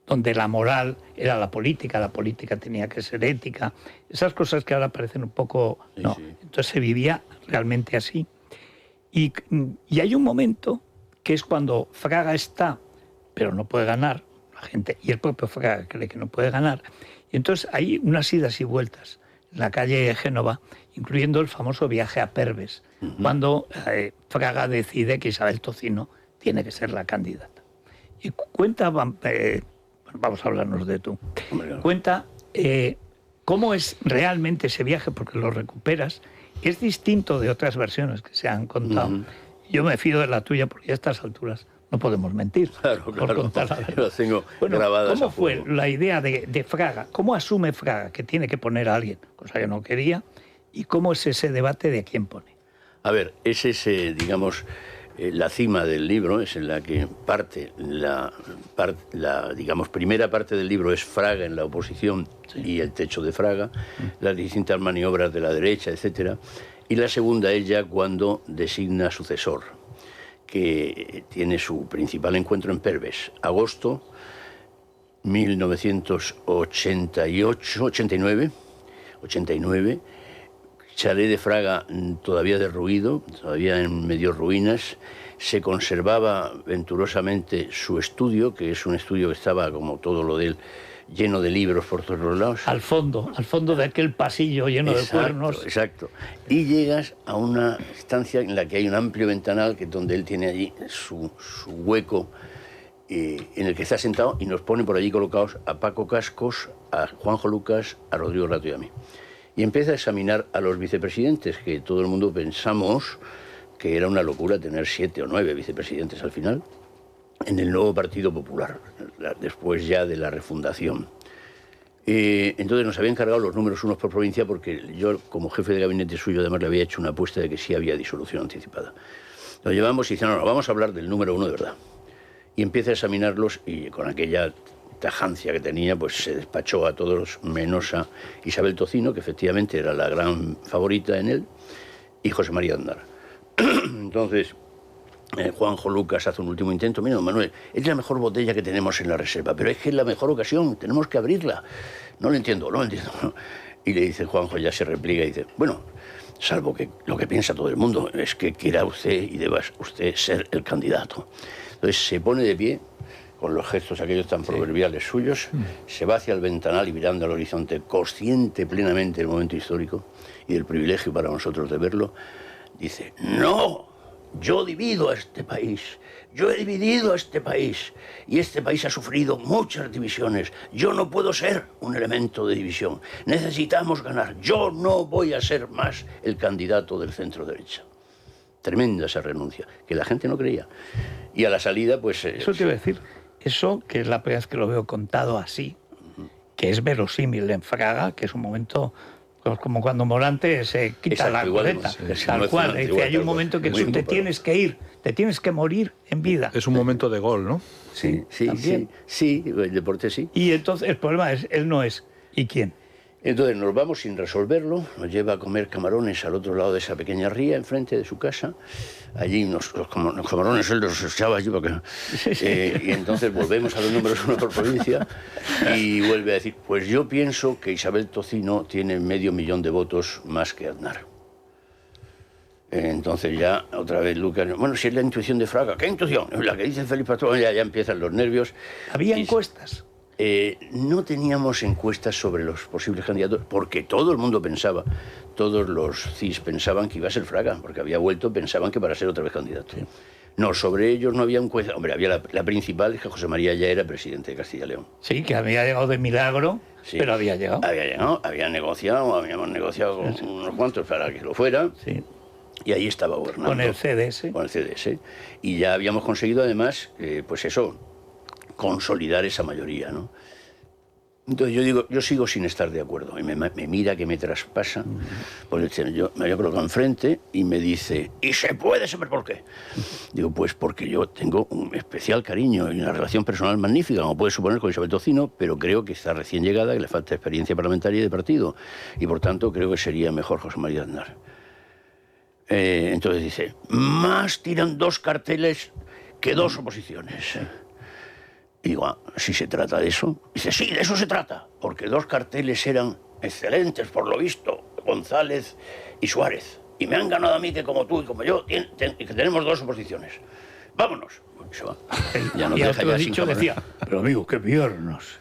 donde la moral era la política tenía que ser ética, esas cosas que ahora parecen un poco... No, entonces se vivía realmente así. Y hay un momento que es cuando Fraga está, pero no puede ganar, la gente. Y el propio Fraga cree que no puede ganar. Y entonces hay unas idas y vueltas en la calle Génova, incluyendo el famoso viaje a Perves, cuando Fraga decide que Isabel Tocino tiene que ser la candidata. Y cuenta, vamos a hablarnos de tú, cuenta cómo es realmente ese viaje, porque lo recuperas, es distinto de otras versiones que se han contado. Yo me fío de la tuya porque a estas alturas no podemos mentir. Claro, por contar la verdad. Yo las tengo bueno, grabadas. ¿cómo fue la idea de Fraga? ¿Cómo asume Fraga que tiene que poner a alguien, cosa que no quería? ¿Y cómo es ese debate de a quién pone? A ver, es ese, digamos, la cima del libro, es en la que parte, la digamos, primera parte del libro es Fraga en la oposición y el techo de Fraga, las distintas maniobras de la derecha, etcétera. Y la segunda es ya cuando designa sucesor, que tiene su principal encuentro en Perves, agosto 89, chalet de Fraga todavía derruido, todavía en medio ruinas. Se conservaba venturosamente su estudio, que es un estudio que estaba, como todo lo de él, lleno de libros por todos los lados. Al fondo de aquel pasillo lleno de cuernos. Exacto. Y llegas a una estancia en la que hay un amplio ventanal, que es donde él tiene allí su hueco, en el que está sentado, y nos pone por allí colocados a Paco Cascos, a Juanjo Lucas, a Rodrigo Rato y a mí. Y empieza a examinar a los vicepresidentes, que todo el mundo pensamos que era una locura tener 7 o 9 vicepresidentes al final, en el nuevo Partido Popular, después ya de la refundación. Entonces nos habían cargado los números unos por provincia, porque yo, como jefe de gabinete suyo, además le había hecho una apuesta de que sí había disolución anticipada. Lo llevamos y dicen, no, vamos a hablar del número 1 de verdad. Y empieza a examinarlos, y con aquella tajancia que tenía, pues se despachó a todos menos a Isabel Tocino, que efectivamente era la gran favorita en él, y José María Aznar. Entonces Juanjo Lucas hace un último intento. Mira, Manuel, es la mejor botella que tenemos en la reserva, pero es que es la mejor ocasión, tenemos que abrirla. No lo entiendo. Y le dice Juanjo, ya se repliega y dice, bueno, salvo que lo que piensa todo el mundo es que quiera usted y deba usted ser el candidato. Entonces se pone de pie, con los gestos aquellos tan proverbiales suyos, se va hacia el ventanal y mirando al horizonte, consciente plenamente del momento histórico y del privilegio para nosotros de verlo, dice, no, yo divido a este país, yo he dividido a este país y este país ha sufrido muchas divisiones. Yo no puedo ser un elemento de división, necesitamos ganar, yo no voy a ser más el candidato del centro derecha. Tremenda esa renuncia, que la gente no creía. Y a la salida, pues... Eso te iba a decir, eso que es la primera vez que lo veo contado así, que es verosímil en Fraga, que es un momento... como cuando Morante se quita la coleta, tal cual. Dice, hay un momento que tú te tienes que ir, te tienes que morir en vida. Es un momento de gol, ¿no? Sí, el deporte sí. Y entonces el problema es, él no es, ¿y quién? Entonces nos vamos sin resolverlo, nos lleva a comer camarones al otro lado de esa pequeña ría, enfrente de su casa. Allí los camarones él los echaba allí para que... y entonces volvemos a los números 1 por provincia y vuelve a decir, pues yo pienso que Isabel Tocino tiene 500.000 de votos más que Aznar. Entonces ya otra vez Lucas, bueno, si es la intuición de Fraga, ¿qué intuición? La que dice Felipe Pastrón, ya empiezan los nervios. ¿Había encuestas? No teníamos encuestas sobre los posibles candidatos, porque todo el mundo pensaba, todos los CIS pensaban que iba a ser Fraga, porque había vuelto, pensaban que para ser otra vez candidato. Sí. No, sobre ellos no había encuestas. Hombre, había la principal, es que José María ya era presidente de Castilla y León. Sí, que había llegado de milagro, sí, pero había llegado. Habíamos negociado con unos cuantos para que lo fuera. Sí. Y ahí estaba gobernando. Con el CDS. Con el CDS. Y ya habíamos conseguido, además, pues eso, consolidar esa mayoría, ¿no? Entonces yo sigo sin estar de acuerdo. Y me mira que me traspasa. Pues yo me había colocado enfrente y me dice, ¿y se puede saber por qué? Digo, pues porque yo tengo un especial cariño y una relación personal magnífica, como puedes suponer, con Isabel Tocino, pero creo que está recién llegada, que le falta experiencia parlamentaria y de partido. Y por tanto creo que sería mejor José María Aznar. Entonces dice, más tiran 2 carteles que 2 oposiciones. Y digo, si se trata de eso. Dice, sí, de eso se trata, porque 2 carteles eran excelentes, por lo visto, González y Suárez. Y me han ganado a mí, que como tú y como yo, que tenemos 2 oposiciones. Vámonos. Y se va. Ya no deja ya dicho, decía, Pero amigo, qué viernes.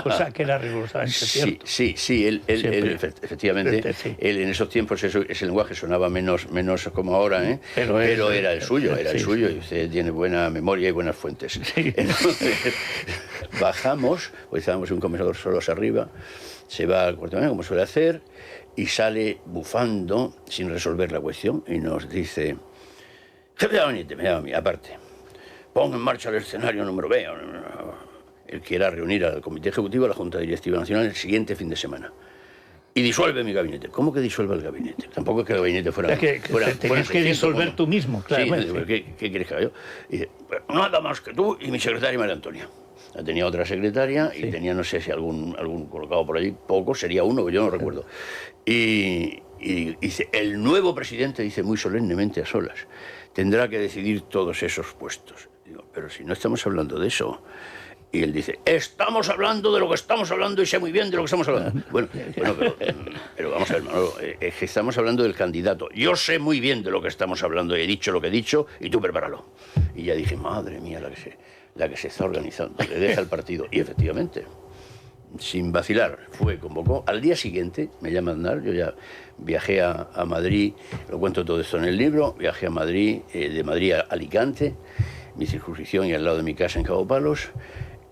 Cosa que era rigurosamente cierto. Sí, él efectivamente, Sí. él en esos tiempos ese lenguaje sonaba menos como ahora, ¿eh? Pero era el suyo, y usted tiene buena memoria y buenas fuentes. Sí. Entonces, bajamos, pues estábamos en un comedor solos arriba, se va al cuarto baño, como suele hacer, y sale bufando sin resolver la cuestión y nos dice: jefe de gabinete, me llama a mí, aparte, ponga en marcha el escenario número B. Él quiera reunir al Comité Ejecutivo, a la Junta Directiva Nacional, el siguiente fin de semana. Y disuelve mi gabinete. ¿Cómo que disuelva el gabinete? Tampoco es que el gabinete fuera... Tenías que disolver tú mismo, claro. Sí, ¿qué quieres que haga yo? Y dice, bueno, nada más que tú y mi secretaria María Antonia. Tenía otra secretaria y tenía, no sé si algún colocado por allí, poco, sería uno, que yo no recuerdo. Y dice, el nuevo presidente, dice muy solemnemente a solas, tendrá que decidir todos esos puestos. Digo, pero si no estamos hablando de eso... Y él dice, estamos hablando de lo que estamos hablando y sé muy bien de lo que estamos hablando. Bueno, pero vamos a ver, Manolo, es que estamos hablando del candidato. Yo sé muy bien de lo que estamos hablando y he dicho lo que he dicho y tú prepáralo. Y ya dije, madre mía, la que se está organizando, le deja el partido. Y efectivamente, sin vacilar, convocó. Al día siguiente me llama Aznar, yo ya viajé a Madrid, lo cuento todo esto en el libro, viajé a Madrid, de Madrid a Alicante, mi circunscripción y al lado de mi casa en Cabo Palos.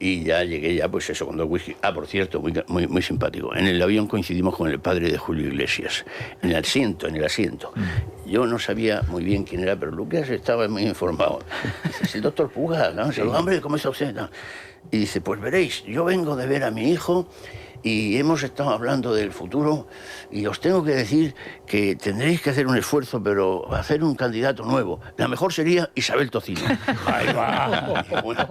Y ya llegué, pues eso, con 2 whisky. Por cierto, muy simpático. En el avión coincidimos con el padre de Julio Iglesias. En el asiento. Yo no sabía muy bien quién era, pero Lucas estaba muy informado. Dice, es el doctor Puga, ¿no? Sí. Hombre, ¿cómo está usted? No. Y dice, pues veréis, yo vengo de ver a mi hijo y hemos estado hablando del futuro y os tengo que decir que tendréis que hacer un esfuerzo, pero hacer un candidato nuevo. La mejor sería Isabel Tocino. Ahí va. Bueno.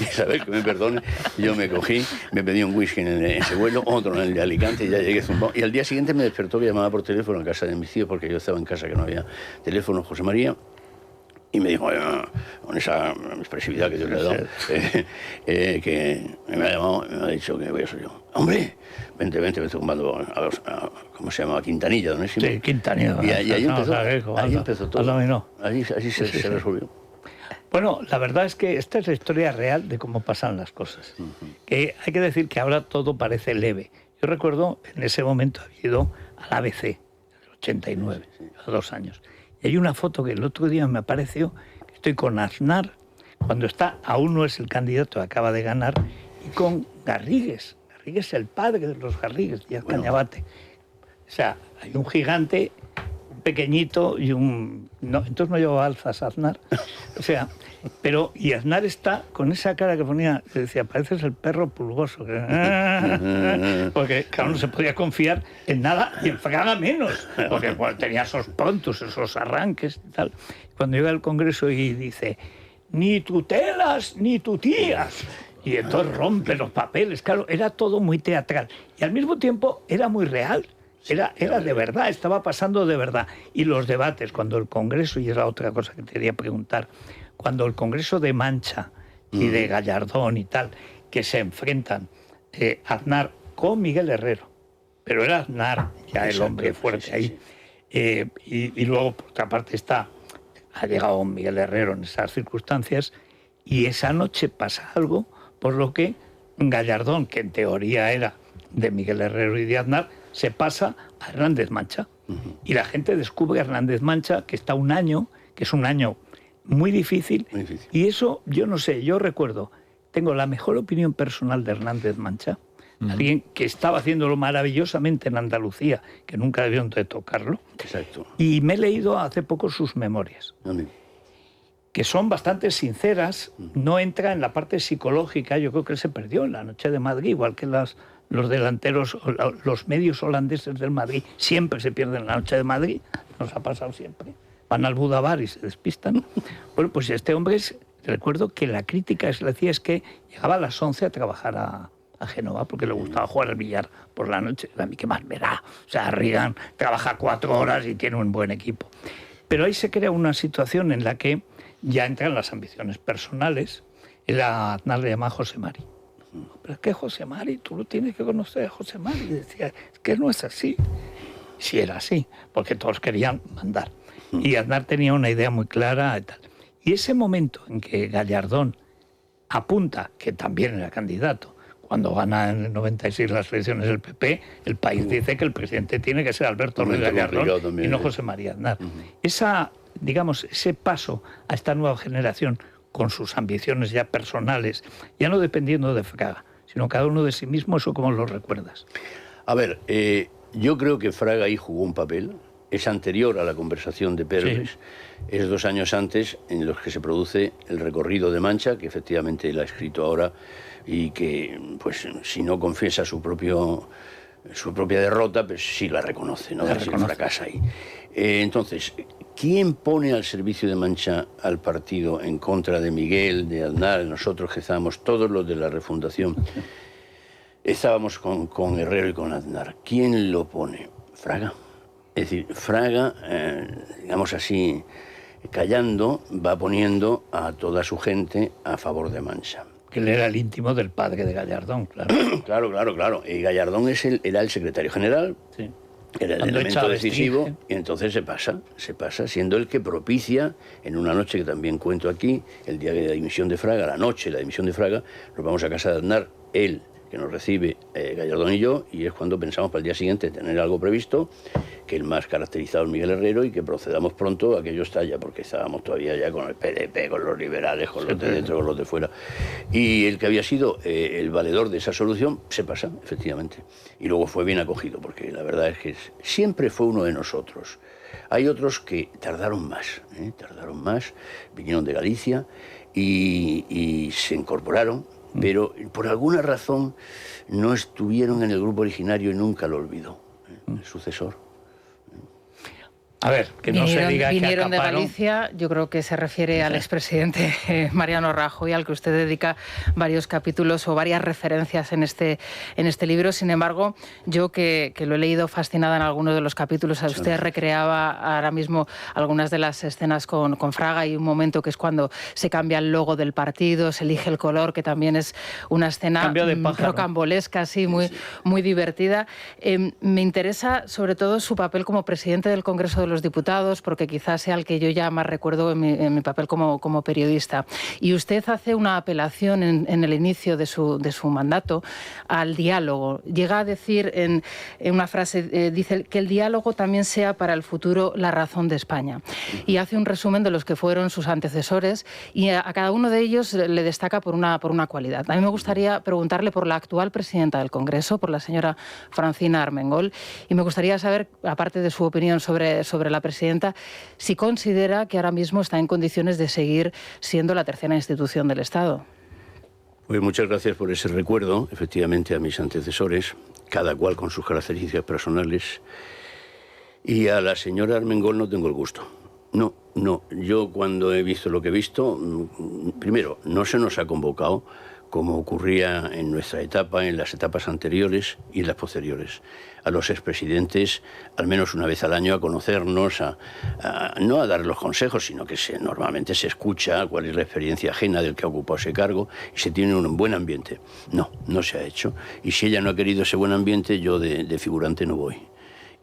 Isabel, que me perdone, yo me cogí, me pedí un whisky en ese vuelo, otro en el de Alicante y ya llegué zumbado. Y al día siguiente me despertó que llamaba por teléfono a casa de mis tíos, porque yo estaba en casa que no había teléfono, José María. Y me dijo, con esa expresividad que yo le he dado, que me ha llamado y me ha dicho que voy a ser yo. Hombre, vente, me estoy tumbando a ¿cómo se llama? Quintanilla, ¿no es? Sí, Quintanilla. Y ahí empezó todo. Allí se resolvió. Bueno, la verdad es que esta es la historia real de cómo pasan las cosas. Que hay que decir que ahora todo parece leve. Yo recuerdo, en ese momento había ido al ABC, en el 89, a 2 años. Y hay una foto que el otro día me apareció, que estoy con Aznar, cuando aún no es el candidato, acaba de ganar, y con Garrigues. Garrigues, el padre de los Garrigues, Díaz Cañabate. O sea, hay un gigante, un pequeñito y un... No, entonces no llevaba alzas Aznar. O sea, y Aznar está con esa cara que ponía, le decía, pareces el perro pulgoso. Porque, claro, no se podía confiar en nada y en Fraga menos. Porque tenía esos prontos, esos arranques y tal. Cuando llega al Congreso y dice, ni tutelas ni tutías. Y entonces rompe los papeles. Claro, era todo muy teatral. Y al mismo tiempo era muy real. Era de verdad, estaba pasando de verdad. Y los debates, cuando el Congreso, y era otra cosa que te quería preguntar, cuando el Congreso de Mancha y de Gallardón y tal, que se enfrentan Aznar con Miguel Herrero, pero era Aznar ya el hombre fuerte ahí. Y luego, por otra parte, ha llegado Miguel Herrero en esas circunstancias, y esa noche pasa algo por lo que Gallardón, que en teoría era de Miguel Herrero y de Aznar, se pasa a Hernández Mancha. Y la gente descubre a Hernández Mancha, que está un año, que es un año muy difícil. Y eso, yo no sé, yo recuerdo, tengo la mejor opinión personal de Hernández Mancha, alguien que estaba haciéndolo maravillosamente en Andalucía, que nunca debieron de tocarlo. Exacto. Y me he leído hace poco sus memorias, que son bastante sinceras, no entra en la parte psicológica. Yo creo que él se perdió en la noche de Madrid, igual que los delanteros, los medios holandeses del Madrid, siempre se pierden en la noche de Madrid, nos ha pasado siempre. Van al Buda Bar y se despistan. Bueno, pues este hombre, recuerdo que la crítica que se le decía es que llegaba a las 11 a trabajar a Génova, porque le gustaba jugar al billar por la noche. A mí, ¿qué más me da? O sea, Reagan trabaja 4 horas y tiene un buen equipo. Pero ahí se crea una situación en la que ya entran las ambiciones personales. Aznar le llama a José Mari. Pero es que José Mari, tú lo tienes que conocer a José Mari. Y decía, es que no es así. Sí era así, porque todos querían mandar. Y Aznar tenía una idea muy clara y tal. Y ese momento en que Gallardón apunta, que también era candidato, cuando gana en el 96 las elecciones del PP, el país dice que el presidente tiene que ser Alberto Ruiz Gallardón y no José María Aznar. Ese paso a esta nueva generación con sus ambiciones ya personales, ya no dependiendo de Fraga, sino cada uno de sí mismo, ¿eso cómo lo recuerdas? A ver, yo creo que Fraga ahí jugó un papel. Es anterior a la conversación de Perles, es 2 años antes en los que se produce el recorrido de Mancha, que efectivamente él ha escrito ahora y que, pues, si no confiesa su propia derrota, pues sí la reconoce, ¿no? Fracasa ahí. Entonces, ¿quién pone al servicio de Mancha al partido en contra de Miguel, de Aznar, de nosotros que estábamos, todos los de la refundación? Estábamos con Herrero y con Aznar. ¿Quién lo pone? Fraga. Es decir, Fraga, digamos así, callando, va poniendo a toda su gente a favor de Mancha. Que él era el íntimo del padre de Gallardón, claro. Claro. Y Gallardón era el secretario general, era el elemento decisivo, y entonces se pasa, siendo el que propicia, en una noche que también cuento aquí, el día de la dimisión de Fraga, la noche de la dimisión de Fraga, nos vamos a casa de Aznar, él, que nos recibe Gallardón y yo, y es cuando pensamos para el día siguiente tener algo previsto, que el más caracterizado es Miguel Herrero, y que procedamos pronto a que ello estalla, porque estábamos todavía ya con el PDP, con los liberales, con los de dentro, con los de fuera. Y el que había sido el valedor de esa solución se pasa, efectivamente. Y luego fue bien acogido, porque la verdad es que siempre fue uno de nosotros. Hay otros que tardaron más, vinieron de Galicia y se incorporaron, pero por alguna razón no estuvieron en el grupo originario y nunca lo olvidó el sucesor. A ver, que no se diga que vinieron de acaparon. Galicia, yo creo que se refiere al expresidente Mariano Rajoy, al que usted dedica varios capítulos o varias referencias en este libro. Sin embargo, yo que lo he leído fascinada en algunos de los capítulos, a usted recreaba ahora mismo algunas de las escenas con Fraga. Hay un momento que es cuando se cambia el logo del partido, se elige el color, que también es una escena rocambolesca, muy divertida. Me interesa sobre todo su papel como presidente del Congreso de los Diputados, porque quizás sea el que yo ya más recuerdo en mi papel como periodista. Y usted hace una apelación en el inicio de su mandato al diálogo. Llega a decir en una frase, dice que el diálogo también sea para el futuro la razón de España. Y hace un resumen de los que fueron sus antecesores y a cada uno de ellos le destaca por una cualidad. A mí me gustaría preguntarle por la actual presidenta del Congreso, por la señora Francina Armengol, y me gustaría saber, aparte de su opinión sobre la presidenta, si considera que ahora mismo está en condiciones de seguir siendo la tercera institución del Estado. Pues muchas gracias por ese recuerdo, efectivamente, a mis antecesores, cada cual con sus características personales. Y a la señora Armengol no tengo el gusto. No. Yo cuando he visto lo que he visto, primero, no se nos ha convocado como ocurría en nuestra etapa, en las etapas anteriores y en las posteriores, a los expresidentes al menos una vez al año a conocernos, no a dar los consejos, sino que normalmente se escucha cuál es la experiencia ajena del que ha ocupado ese cargo y se tiene un buen ambiente. No se ha hecho. Y si ella no ha querido ese buen ambiente, yo de figurante no voy.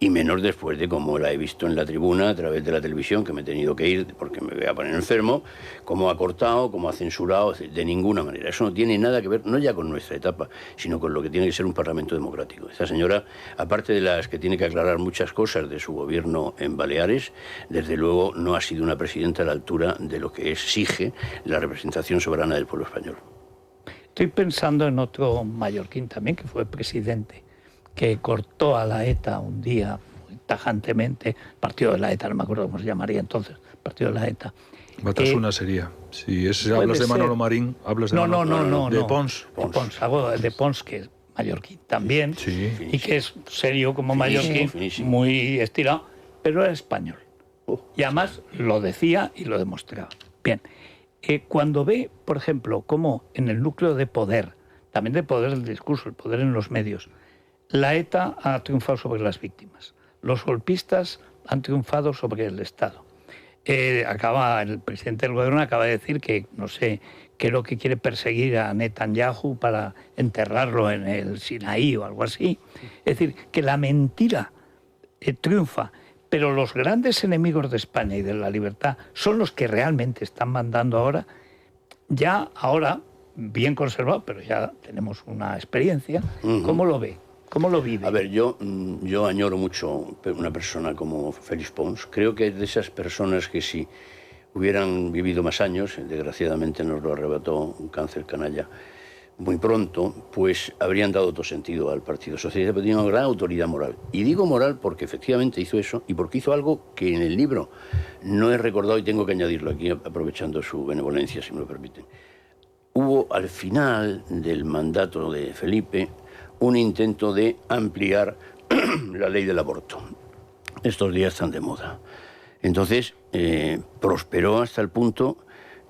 Y menos después de como la he visto en la tribuna a través de la televisión, que me he tenido que ir porque me voy a poner enfermo, cómo ha cortado, cómo ha censurado, de ninguna manera. Eso no tiene nada que ver, no ya con nuestra etapa, sino con lo que tiene que ser un parlamento democrático. Esta señora, aparte de las que tiene que aclarar muchas cosas de su gobierno en Baleares, desde luego no ha sido una presidenta a la altura de lo que exige la representación soberana del pueblo español. Estoy pensando en otro mallorquín también, que fue presidente, que cortó a la ETA un día muy tajantemente, partido de la ETA, no me acuerdo cómo se llamaría entonces, partido de la ETA. Batasuna sería. Si hablas de Manolo Marín, hablas de de Pons. De Pons, hago de Pons, que es mallorquín también, y que es serio como mallorquín, muy estirado, pero era español. Y además lo decía y lo demostraba. Bien, cuando ve, por ejemplo, cómo en el núcleo de poder, también de poder del discurso, el poder en los medios, la ETA ha triunfado sobre las víctimas. Los golpistas han triunfado sobre el Estado. El presidente del gobierno acaba de decir que, no sé, que es lo que quiere perseguir a Netanyahu para enterrarlo en el Sinaí o algo así. Es decir, que la mentira triunfa, pero los grandes enemigos de España y de la libertad son los que realmente están mandando ahora. Ya ahora bien conservado, pero ya tenemos una experiencia. ¿Cómo lo ve? ¿Cómo lo vive? A ver, yo añoro mucho una persona como Félix Pons. Creo que es de esas personas que si hubieran vivido más años, desgraciadamente nos lo arrebató un cáncer canalla muy pronto, pues habrían dado otro sentido al Partido Socialista, pero tiene una gran autoridad moral. Y digo moral porque efectivamente hizo eso y porque hizo algo que en el libro no he recordado y tengo que añadirlo aquí, aprovechando su benevolencia, si me lo permiten. Hubo al final del mandato de Felipe un intento de ampliar la ley del aborto. Estos días están de moda. Entonces, prosperó hasta el punto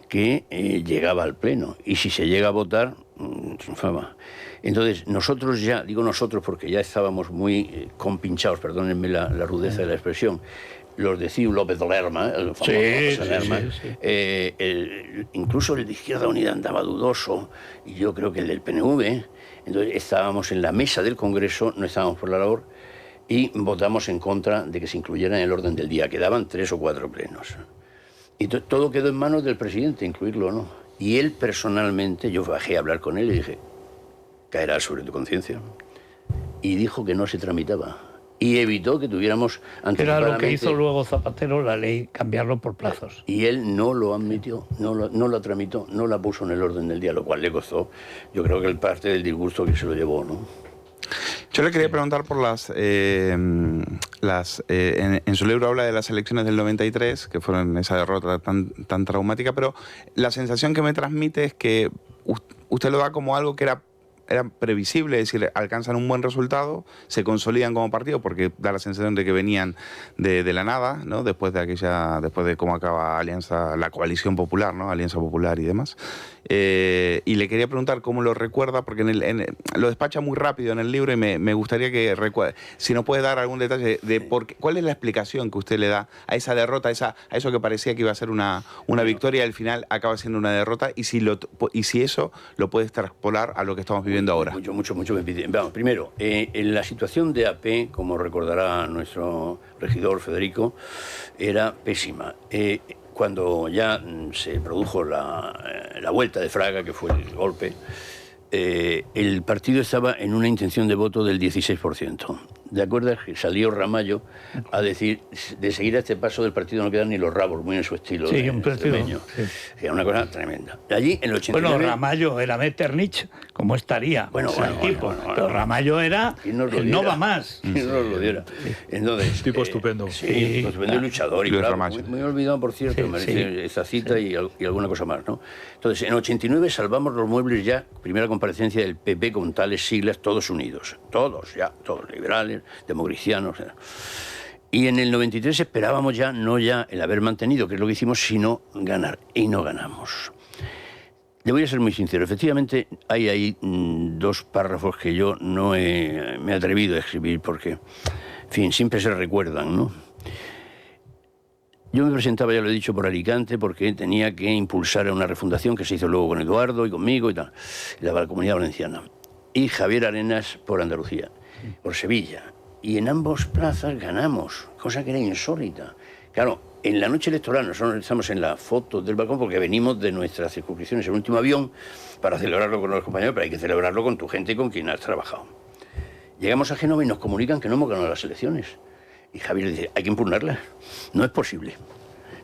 que llegaba al Pleno. Y si se llega a votar, triunfaba. Entonces, nosotros ya, digo nosotros porque ya estábamos muy compinchados, perdónenme la rudeza de la expresión, los de Ciu López de Lerma, el famoso Lerma, incluso el de Izquierda Unida andaba dudoso, y yo creo que el del PNV. Entonces estábamos en la mesa del Congreso, no estábamos por la labor, y votamos en contra de que se incluyera en el orden del día. Quedaban 3 o 4 plenos. Y todo quedó en manos del presidente, incluirlo o no. Y él personalmente, yo bajé a hablar con él y dije, caerá sobre tu conciencia. Y dijo que no se tramitaba. Y evitó que tuviéramos anticipadamente... Era lo que hizo luego Zapatero, la ley, cambiarlo por plazos. Y él no lo admitió, no la tramitó, no la puso en el orden del día, lo cual le costó, yo creo que el parte del disgusto que se lo llevó, ¿no? Yo le quería preguntar por en su libro habla de las elecciones del 93, que fueron esa derrota tan traumática, pero la sensación que me transmite es que usted lo da como algo que era previsible, es decir, alcanzan un buen resultado, se consolidan como partido, porque da la sensación de que venían de la nada, ¿no? Después de cómo acaba Alianza, la coalición popular, ¿no? Alianza Popular y demás. Y le quería preguntar cómo lo recuerda, porque lo despacha muy rápido en el libro y me gustaría que recuerde, si nos puede dar algún detalle de cuál es la explicación que usted le da a esa derrota, a eso que parecía que iba a ser una victoria y al final acaba siendo una derrota, y si eso lo puede extrapolar a lo que estamos viviendo ahora. Mucho me piden. Vamos, primero, en la situación de AP, como recordará nuestro regidor Federico, era pésima. Cuando ya se produjo la vuelta de Fraga, que fue el golpe, el partido estaba en una intención de voto del 16%. ¿De acuerdo? Que salió Ramallo a decir, de seguir a este paso del partido no quedan ni los rabos, muy en su estilo. Sí, un extremeño. Sí. Era una cosa tremenda. Allí, en el 89... Bueno, Ramallo era Metternich, ¿cómo estaría? Bueno, pero Ramallo era no va más. ¿Quién nos lo diera? Entonces, tipo estupendo. Sí, estupendo luchador y bravo. Muy olvidado, por cierto, merece esa cita y alguna cosa más, ¿no? Entonces, en 89 salvamos los muebles ya, primera comparecencia del PP con tales siglas, todos unidos. Todos, liberales, democristianos. Y en el 93 esperábamos no ya el haber mantenido, que es lo que hicimos, sino ganar. Y no ganamos. Le voy a ser muy sincero. Efectivamente, hay ahí 2 párrafos que yo no me he atrevido a escribir porque, en fin, siempre se recuerdan, ¿no? Yo me presentaba, ya lo he dicho, por Alicante porque tenía que impulsar una refundación que se hizo luego con Eduardo y conmigo y tal, la Comunidad Valenciana. Y Javier Arenas por Andalucía, por Sevilla. Y en ambos plazas ganamos, cosa que era insólita. Claro, en la noche electoral nosotros estamos en la foto del balcón porque venimos de nuestras circunscripciones en el último avión para celebrarlo con los compañeros, pero hay que celebrarlo con tu gente con quien has trabajado. Llegamos a Génova y nos comunican que no hemos ganado las elecciones. Y Javier dice, hay que impugnarlas. No es posible.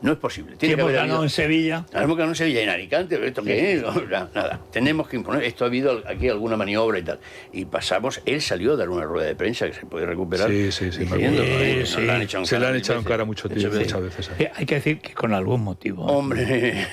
No es posible. ¿Qué hemos ganado en Sevilla? Hemos ganado en Sevilla y en Alicante, pero ¿esto qué es? Nada. Tenemos que imponer. Esto ha habido aquí alguna maniobra y tal. Y pasamos, él salió a dar una rueda de prensa que se puede recuperar. Sí. Diciendo, se le han echado en cara muchas veces. Hay que decir que con algún motivo. Hombre.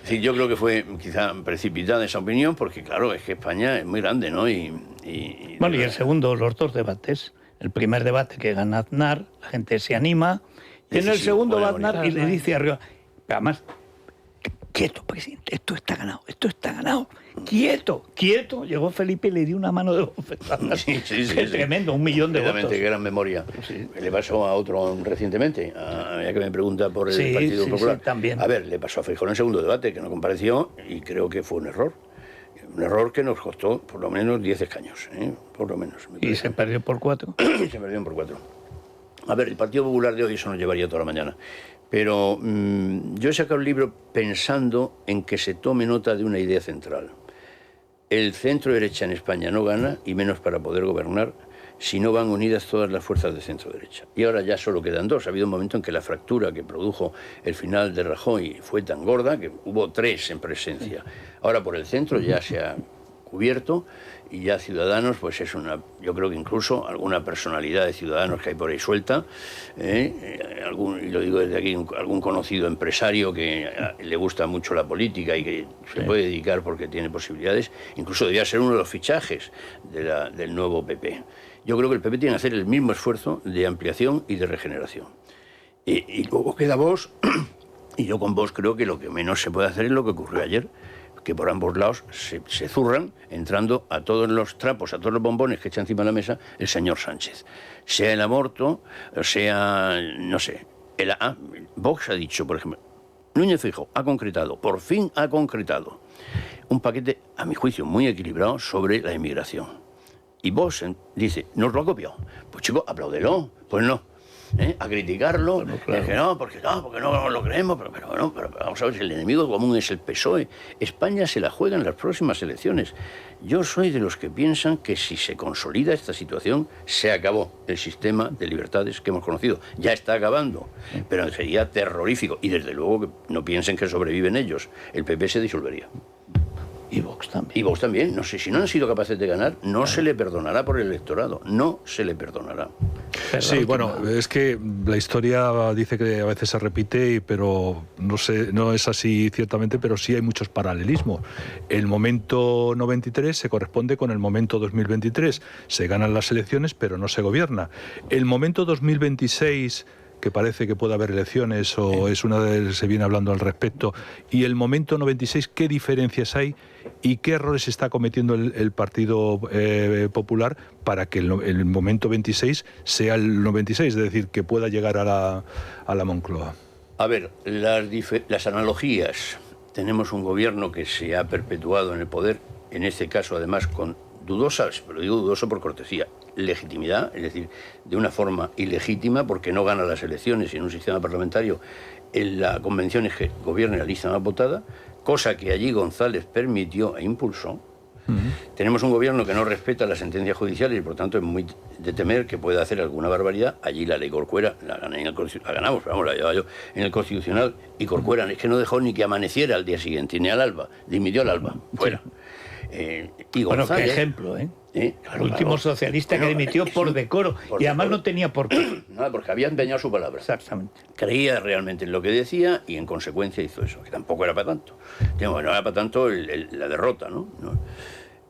Sí, yo creo que fue quizá precipitada esa opinión, porque claro, es que España es muy grande, ¿no? Y el segundo, los 2 debates. El primer debate que gana Aznar, la gente se anima. Y en el segundo va Aznar y le dice arriba, pero además, quieto, presidente, esto está ganado. Quieto. Llegó Felipe y le dio una mano de bofetada. Sí. Tremendo, 1 millón de votos. Qué gran memoria. Sí. Le pasó a otro recientemente, ya que me pregunta por el Partido Popular. Sí, también. A ver, le pasó a Feijóo en el segundo debate, que no compareció, y creo que fue un error. Un error que nos costó por lo menos 10 escaños, por lo menos. ¿Y se perdió por 4? Se perdieron por 4. A ver, el Partido Popular de hoy eso nos llevaría toda la mañana. Pero yo he sacado el libro pensando en que se tome nota de una idea central. El centro-derecha en España no gana, y menos para poder gobernar, si no van unidas todas las fuerzas de centro-derecha. Y ahora ya solo quedan dos. Ha habido un momento en que la fractura que produjo el final de Rajoy fue tan gorda que hubo 3 en presencia. Ahora por el centro ya se ha cubierto, y ya Ciudadanos, pues es yo creo que incluso alguna personalidad de Ciudadanos que hay por ahí suelta, y lo digo desde aquí, algún conocido empresario que le gusta mucho la política y que se puede dedicar porque tiene posibilidades, incluso debía ser uno de los fichajes del nuevo PP. Yo creo que el PP tiene que hacer el mismo esfuerzo de ampliación y de regeneración. Y luego queda Vox, y yo con Vox creo que lo que menos se puede hacer es lo que ocurrió ayer, que por ambos lados se zurran entrando a todos los trapos, a todos los bombones que echa encima de la mesa el señor Sánchez. Sea el aborto, sea, no sé, Vox ha dicho, por ejemplo, Núñez Feijóo ha concretado, por fin ha concretado, un paquete, a mi juicio, muy equilibrado sobre la inmigración. Y Vox dice, ¿nos lo ha copiado? Pues chico, apláudelo. Pues no. A criticarlo, bueno, claro. Que no, porque no lo creemos, pero vamos a ver si el enemigo común es el PSOE. España se la juega en las próximas elecciones. Yo soy de los que piensan que si se consolida esta situación, se acabó el sistema de libertades que hemos conocido. Ya está acabando, pero sería terrorífico. Y desde luego que no piensen que sobreviven ellos. El PP se disolvería. Y Vox también. Y Vox también. No sé, si no han sido capaces de ganar, no se le perdonará por el electorado. No se le perdonará. Sí, bueno, es que la historia dice que a veces se repite, pero no sé, no es así ciertamente, pero sí hay muchos paralelismos. El momento 93 se corresponde con el momento 2023. Se ganan las elecciones, pero no se gobierna. El momento 2026... que parece que puede haber elecciones o es se viene hablando al respecto, y el momento 96, ¿qué diferencias hay y qué errores está cometiendo el Partido Popular para que el momento 26 sea el 96, es decir, que pueda llegar a la Moncloa? A ver, las analogías. Tenemos un gobierno que se ha perpetuado en el poder, en este caso además con dudosas, pero digo dudoso por cortesía, legitimidad, es decir, de una forma ilegítima porque no gana las elecciones y en un sistema parlamentario en la convención es que gobierne la lista más votada, cosa que allí González permitió e impulsó. Tenemos un gobierno que no respeta las sentencias judiciales y por tanto es muy de temer que pueda hacer alguna barbaridad. Allí la ley Corcuera la ganamos, vamos, la llevaba yo en el Constitucional, y Corcuera es que no dejó ni que amaneciera al día siguiente, ni al alba, dimitió al alba, fuera. Y González, bueno, qué ejemplo, el último socialista que dimitió por decoro, y además no tenía por qué. Nada, porque había empeñado su palabra. Exactamente. Creía realmente en lo que decía y en consecuencia hizo eso, que tampoco era para tanto. No era para tanto la derrota, ¿no?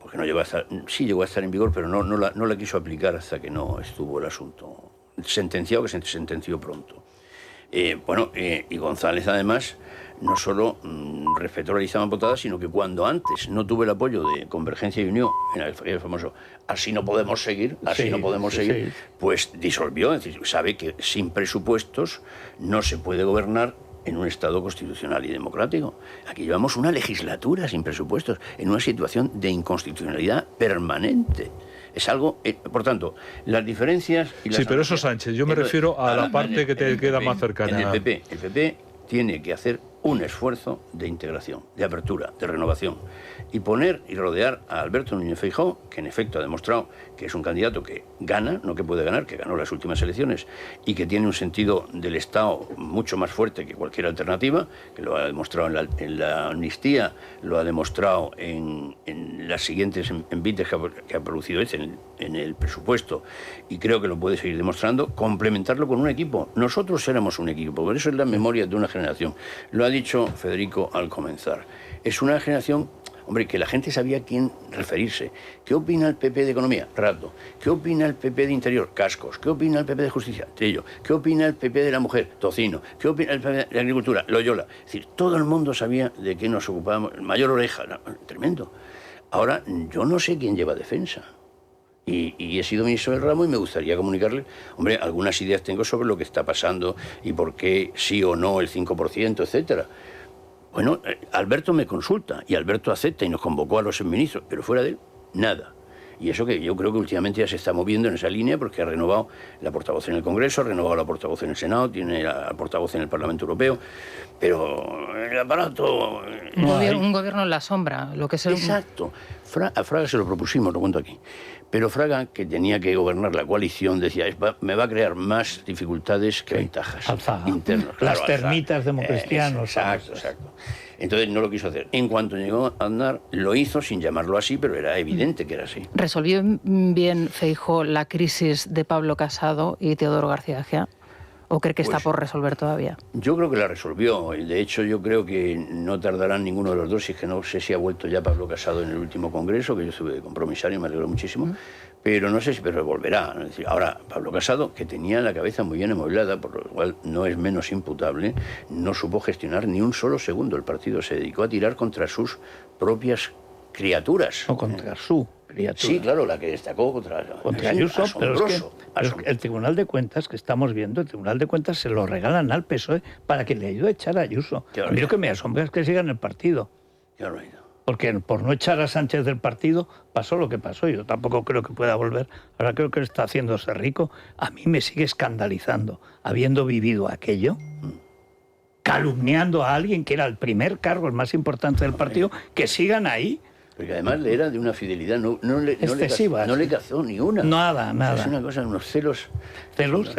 Porque no llegó a estar, sí llegó a estar en vigor, pero no la quiso aplicar hasta que no estuvo el asunto sentenciado, que se sentenció pronto. Y González además no solo respetó la lista más votada, sino que cuando antes no tuvo el apoyo de Convergencia y Unión, en el famoso así no podemos seguir, pues disolvió, es decir, sabe que sin presupuestos no se puede gobernar en un Estado constitucional y democrático. Aquí llevamos una legislatura sin presupuestos, en una situación de inconstitucionalidad permanente. Es algo, por tanto, las diferencias... Y las sí, pero eso, Sánchez, yo me refiero a la parte que te queda más cercana. En el PP tiene que hacer un esfuerzo de integración, de apertura, de renovación, y poner y rodear a Alberto Núñez Feijóo, que en efecto ha demostrado que es un candidato que gana, no que puede ganar, que ganó las últimas elecciones, y que tiene un sentido del Estado mucho más fuerte que cualquier alternativa, que lo ha demostrado en la amnistía, lo ha demostrado en las siguientes envites que ha producido en el presupuesto, y creo que lo puede seguir demostrando, complementarlo con un equipo. Nosotros éramos un equipo, por eso es la memoria de una generación. Lo ha dicho Federico al comenzar. Es una generación, hombre, que la gente sabía a quién referirse. ¿Qué opina el PP de Economía? Rato. ¿Qué opina el PP de Interior? Cascos. ¿Qué opina el PP de Justicia? Trillo. ¿Qué opina el PP de la Mujer? Tocino. ¿Qué opina el PP de Agricultura? Loyola. Es decir, todo el mundo sabía de qué nos ocupábamos. Mayor Oreja. No, tremendo. Ahora, yo no sé quién lleva defensa. Y he sido ministro del ramo y me gustaría comunicarle, hombre, algunas ideas tengo sobre lo que está pasando y por qué sí o no el 5%, etcétera. Bueno, Alberto me consulta y Alberto acepta y nos convocó a los ministros, pero fuera de él, nada. Y eso que yo creo que últimamente ya se está moviendo en esa línea porque ha renovado la portavoz en el Congreso, ha renovado la portavoz en el Senado, tiene la portavoz en el Parlamento Europeo, pero el aparato... Un gobierno en la sombra, lo que es el... Exacto. A Fraga se lo propusimos, lo cuento aquí. Pero Fraga, que tenía que gobernar la coalición, decía, me va a crear más dificultades que ventajas internas. Claro, las termitas democristianos. Exacto. Entonces no lo quiso hacer. En cuanto llegó a andar, lo hizo sin llamarlo así, pero era evidente que era así. ¿Resolvió bien Feijóo la crisis de Pablo Casado y Teodoro García Egea? ¿O cree que está por resolver todavía? Yo creo que la resolvió. De hecho, yo creo que no tardarán ninguno de los dos. Si es que no sé si ha vuelto ya Pablo Casado en el último congreso, que yo estuve de compromisario, me alegro muchísimo. Pero no sé si volverá. Es decir, ahora, Pablo Casado, que tenía la cabeza muy bien amueblada, por lo cual no es menos imputable, no supo gestionar ni un solo segundo el partido. Se dedicó a tirar contra sus propias criaturas. O contra su criatura. Sí, claro, la que destacó contra Ayuso. Pero es que el Tribunal de Cuentas que estamos viendo, el Tribunal de Cuentas se lo regalan al PSOE para que le ayude a echar a Ayuso. A mí lo que me asombra es que siga en el partido. Porque por no echar a Sánchez del partido pasó lo que pasó. Yo tampoco creo que pueda volver. Ahora creo que está haciéndose rico. A mí me sigue escandalizando, habiendo vivido aquello, calumniando a alguien que era el primer cargo, el más importante del partido, que sigan ahí. Porque además le era de una fidelidad excesiva. No le cazó ni una. Nada. Es una cosa, unos celos. Celos.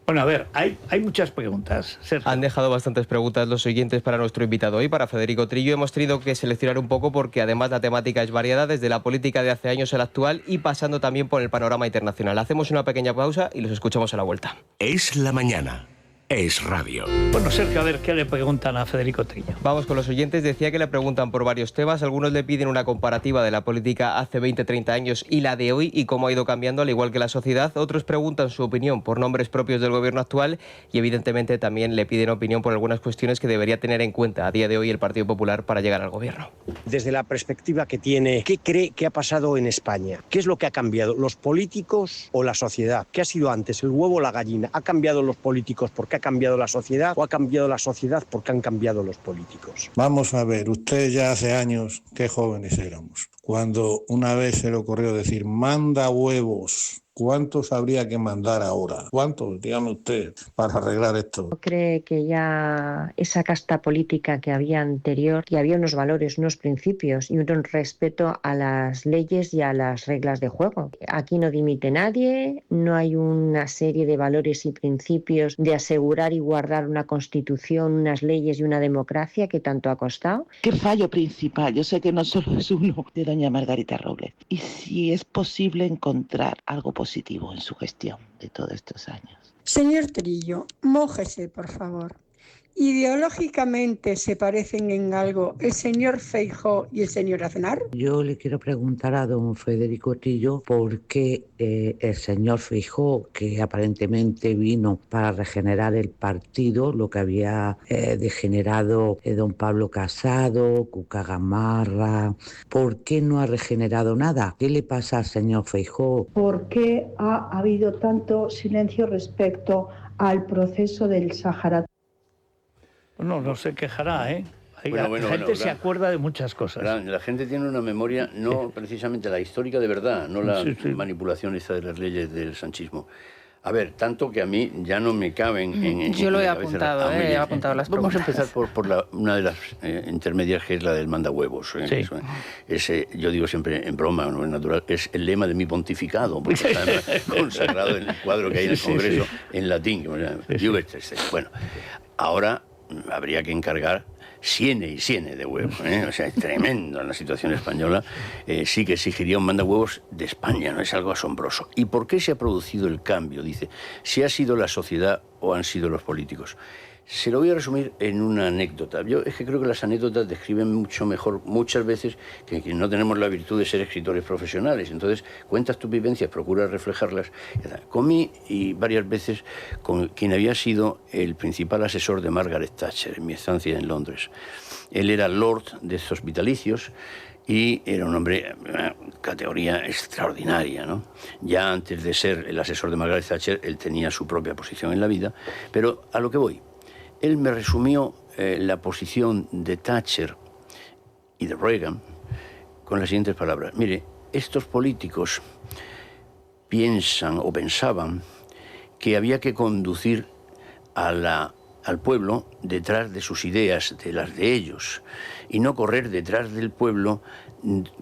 Bueno, a ver, hay muchas preguntas. Sergio. Han dejado bastantes preguntas los siguientes para nuestro invitado hoy, para Federico Trillo. Hemos tenido que seleccionar un poco porque además la temática es variada, desde la política de hace años a la actual y pasando también por el panorama internacional. Hacemos una pequeña pausa y los escuchamos a la vuelta. Es la mañana. Es radio. Bueno, Sergio, a ver, ¿qué le preguntan a Federico Trillo? Vamos con los oyentes. Decía que le preguntan por varios temas. Algunos le piden una comparativa de la política hace 20, 30 años y la de hoy y cómo ha ido cambiando, al igual que la sociedad. Otros preguntan su opinión por nombres propios del gobierno actual y, evidentemente, también le piden opinión por algunas cuestiones que debería tener en cuenta a día de hoy el Partido Popular para llegar al gobierno. Desde la perspectiva que tiene, ¿qué cree que ha pasado en España? ¿Qué es lo que ha cambiado? ¿Los políticos o la sociedad? ¿Qué ha sido antes, el huevo o la gallina? ¿Ha cambiado los políticos porque ha cambiado la sociedad o ha cambiado la sociedad porque han cambiado los políticos? Vamos a ver, usted ya hace años, qué jóvenes éramos, cuando una vez se le ocurrió decir, manda huevos. ¿Cuántos habría que mandar ahora? ¿Cuántos? Dígame usted, para arreglar esto. ¿Cree que ya esa casta política que había anterior, y había unos valores, unos principios y un respeto a las leyes y a las reglas de juego? Aquí no dimite nadie, no hay una serie de valores y principios de asegurar y guardar una constitución, unas leyes y una democracia que tanto ha costado. ¿Qué fallo principal? Yo sé que no solo es uno de doña Margarita Robles. Y si es posible encontrar algo positivo en su gestión de todos estos años. Señor Trillo, mójese, por favor. ¿Ideológicamente se parecen en algo el señor Feijóo y el señor Aznar? Yo le quiero preguntar a don Federico Trillo por qué el señor Feijóo, que aparentemente vino para regenerar el partido, lo que había degenerado don Pablo Casado, Cuca Gamarra, ¿por qué no ha regenerado nada? ¿Qué le pasa al señor Feijóo? ¿Por qué ha habido tanto silencio respecto al proceso del Sáhara? No se quejará, ¿eh? La gente se acuerda de muchas cosas. La gente tiene una memoria, no precisamente la histórica de verdad, no la manipulación esta de las leyes del sanchismo. A ver, tanto que a mí ya no me caben yo lo he apuntado, he apuntado las preguntas. Vamos a empezar por una de las intermedias, que es la del mandahuevos. Sí. Yo digo siempre en broma, no es natural, es el lema de mi pontificado, porque está consagrado en el cuadro que hay en el Congreso en latín. Bueno, ahora habría que encargar siene y siene de huevos, O sea, es tremendo en la situación española. Sí que exigiría un mandahuevos de España, ¿no? Es algo asombroso. ¿Y por qué se ha producido el cambio? Dice, si ha sido la sociedad o han sido los políticos. Se lo voy a resumir en una anécdota. Yo es que creo que las anécdotas describen mucho mejor, muchas veces, que no tenemos la virtud de ser escritores profesionales. Entonces, cuentas tus vivencias, procuras reflejarlas. Comí y varias veces con quien había sido el principal asesor de Margaret Thatcher en mi estancia en Londres. Él era Lord de estos vitalicios y era un hombre de una categoría extraordinaria, ¿no? Ya antes de ser el asesor de Margaret Thatcher, él tenía su propia posición en la vida. Pero a lo que voy. Él me resumió la posición de Thatcher y de Reagan con las siguientes palabras. Mire, estos políticos piensan o pensaban que había que conducir al pueblo detrás de sus ideas, de las de ellos, y no correr detrás del pueblo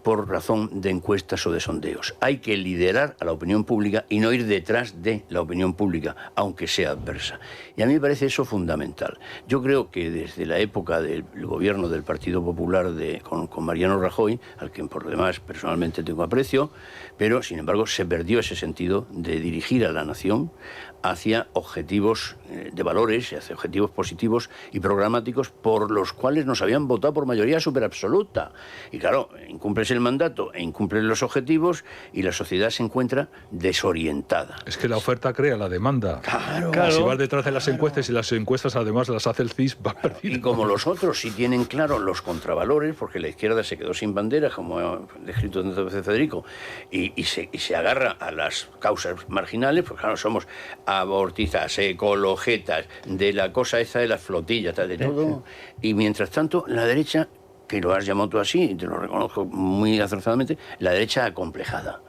por razón de encuestas o de sondeos. Hay que liderar a la opinión pública y no ir detrás de la opinión pública, aunque sea adversa. Y a mí me parece eso fundamental. Yo creo que desde la época del gobierno del Partido Popular con Mariano Rajoy, al que por lo demás personalmente tengo aprecio, pero sin embargo se perdió ese sentido de dirigir a la nación hacia objetivos de valores, hacia objetivos positivos y programáticos por los cuales nos habían votado por mayoría superabsoluta. Y claro, incumples el mandato e incumples los objetivos y la sociedad se encuentra desorientada. Es que la oferta crea la demanda. Claro. Si vas detrás de las encuestas y las encuestas además las hace el CIS, vas perdido. Y como los otros sí tienen claro los contravalores, porque la izquierda se quedó sin bandera, como ha descrito tantas veces Federico, y se agarra a las causas marginales, pues claro, somos abortistas, ecologetas, de la cosa esa de las flotillas, de todo. Y mientras tanto, la derecha, que lo has llamado tú así, y te lo reconozco muy acertadamente, la derecha acomplejada,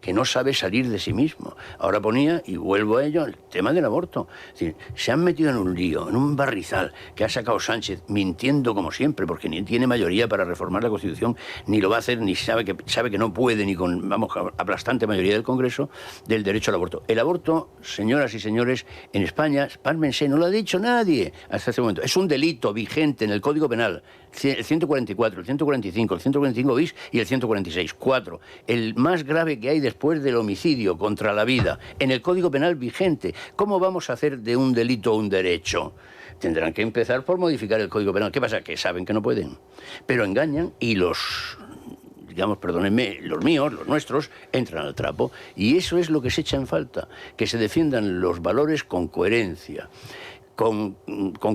que no sabe salir de sí mismo. Ahora ponía, y vuelvo a ello, el tema del aborto. Es decir, se han metido en un lío, en un barrizal que ha sacado Sánchez, mintiendo como siempre, porque ni tiene mayoría para reformar la Constitución, ni lo va a hacer, ni sabe que no puede, ni con, vamos, aplastante mayoría del Congreso, del derecho al aborto. El aborto, señoras y señores, en España, pálmense, no lo ha dicho nadie hasta este momento. Es un delito vigente en el Código Penal, el 144, el 145, el 145 bis y el 146. 4. El más grave que hay después del homicidio contra la vida en el Código Penal vigente. ¿Cómo vamos a hacer de un delito un derecho? Tendrán que empezar por modificar el Código Penal. ¿Qué pasa? Que saben que no pueden. Pero engañan y digamos, perdónenme, los míos, los nuestros, entran al trapo. Y eso es lo que se echa en falta. Que se defiendan los valores con coherencia. Con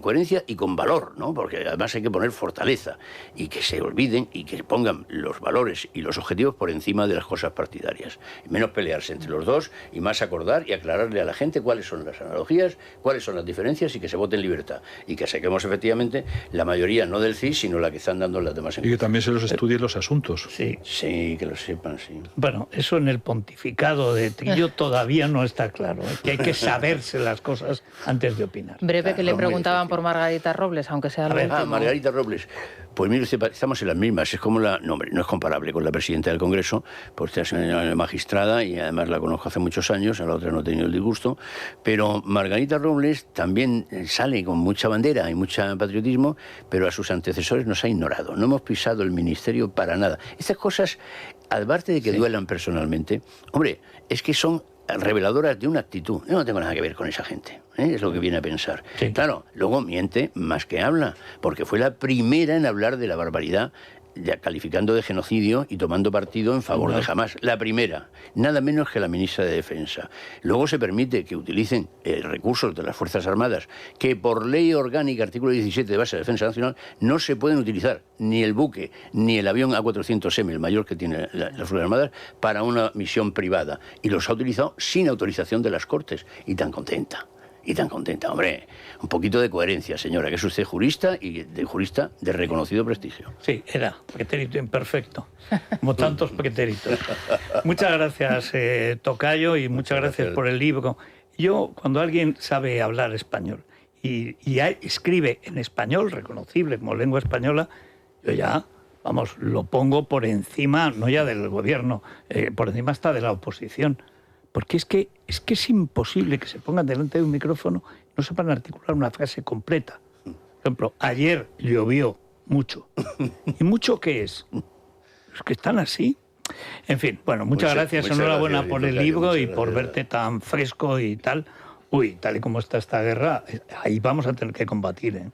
coherencia y con valor, ¿no? Porque además hay que poner fortaleza y que se olviden y que pongan los valores y los objetivos por encima de las cosas partidarias. Menos pelearse entre los dos y más acordar y aclararle a la gente cuáles son las analogías, cuáles son las diferencias y que se vote en libertad. Y que saquemos efectivamente la mayoría, no del CIS, sino la que están dando las demás. Y que también se los estudien los asuntos. Sí. Sí, que lo sepan, sí. Bueno, eso en el pontificado de Trillo todavía no está claro, que hay que saberse las cosas antes de opinar. Breve, que le preguntaban por Margarita Robles, aunque sea lo último. Margarita Robles. Pues mire, estamos en las mismas. Es como no, hombre, no es comparable con la presidenta del Congreso, porque es una magistrada y además la conozco hace muchos años, a la otra no he tenido el disgusto, pero Margarita Robles también sale con mucha bandera y mucho patriotismo, pero a sus antecesores nos ha ignorado. No hemos pisado el ministerio para nada. Estas cosas, aparte de que duelan personalmente, hombre, es que son reveladoras de una actitud. Yo no tengo nada que ver con esa gente, es lo que viene a pensar. Sí. Claro, luego miente más que habla, porque fue la primera en hablar de la barbaridad, ya calificando de genocidio y tomando partido en favor de Hamás. La primera, nada menos que la ministra de Defensa. Luego se permite que utilicen recursos de las Fuerzas Armadas que por ley orgánica, artículo 17 de base de Defensa Nacional, no se pueden utilizar ni el buque ni el avión A400M, el mayor que tiene las Fuerzas Armadas, para una misión privada. Y los ha utilizado sin autorización de las Cortes. Y tan contenta. Y tan contenta, hombre, un poquito de coherencia, señora, que es usted jurista y jurista de reconocido prestigio. Sí, era pretérito imperfecto, como tantos pretéritos. Muchas gracias, Tocayo, y muchas gracias por el libro. Yo, cuando alguien sabe hablar español y escribe en español, reconocible como lengua española, yo ya, vamos, lo pongo por encima, no ya del gobierno, por encima hasta de la oposición. Porque es que es imposible que se pongan delante de un micrófono y no sepan articular una frase completa. Por ejemplo, ayer llovió mucho. ¿Y mucho qué es? Es que están así. En fin, bueno, muchas gracias, enhorabuena por el libro y por verte tan fresco y tal. Uy, tal y como está esta guerra, ahí vamos a tener que combatir,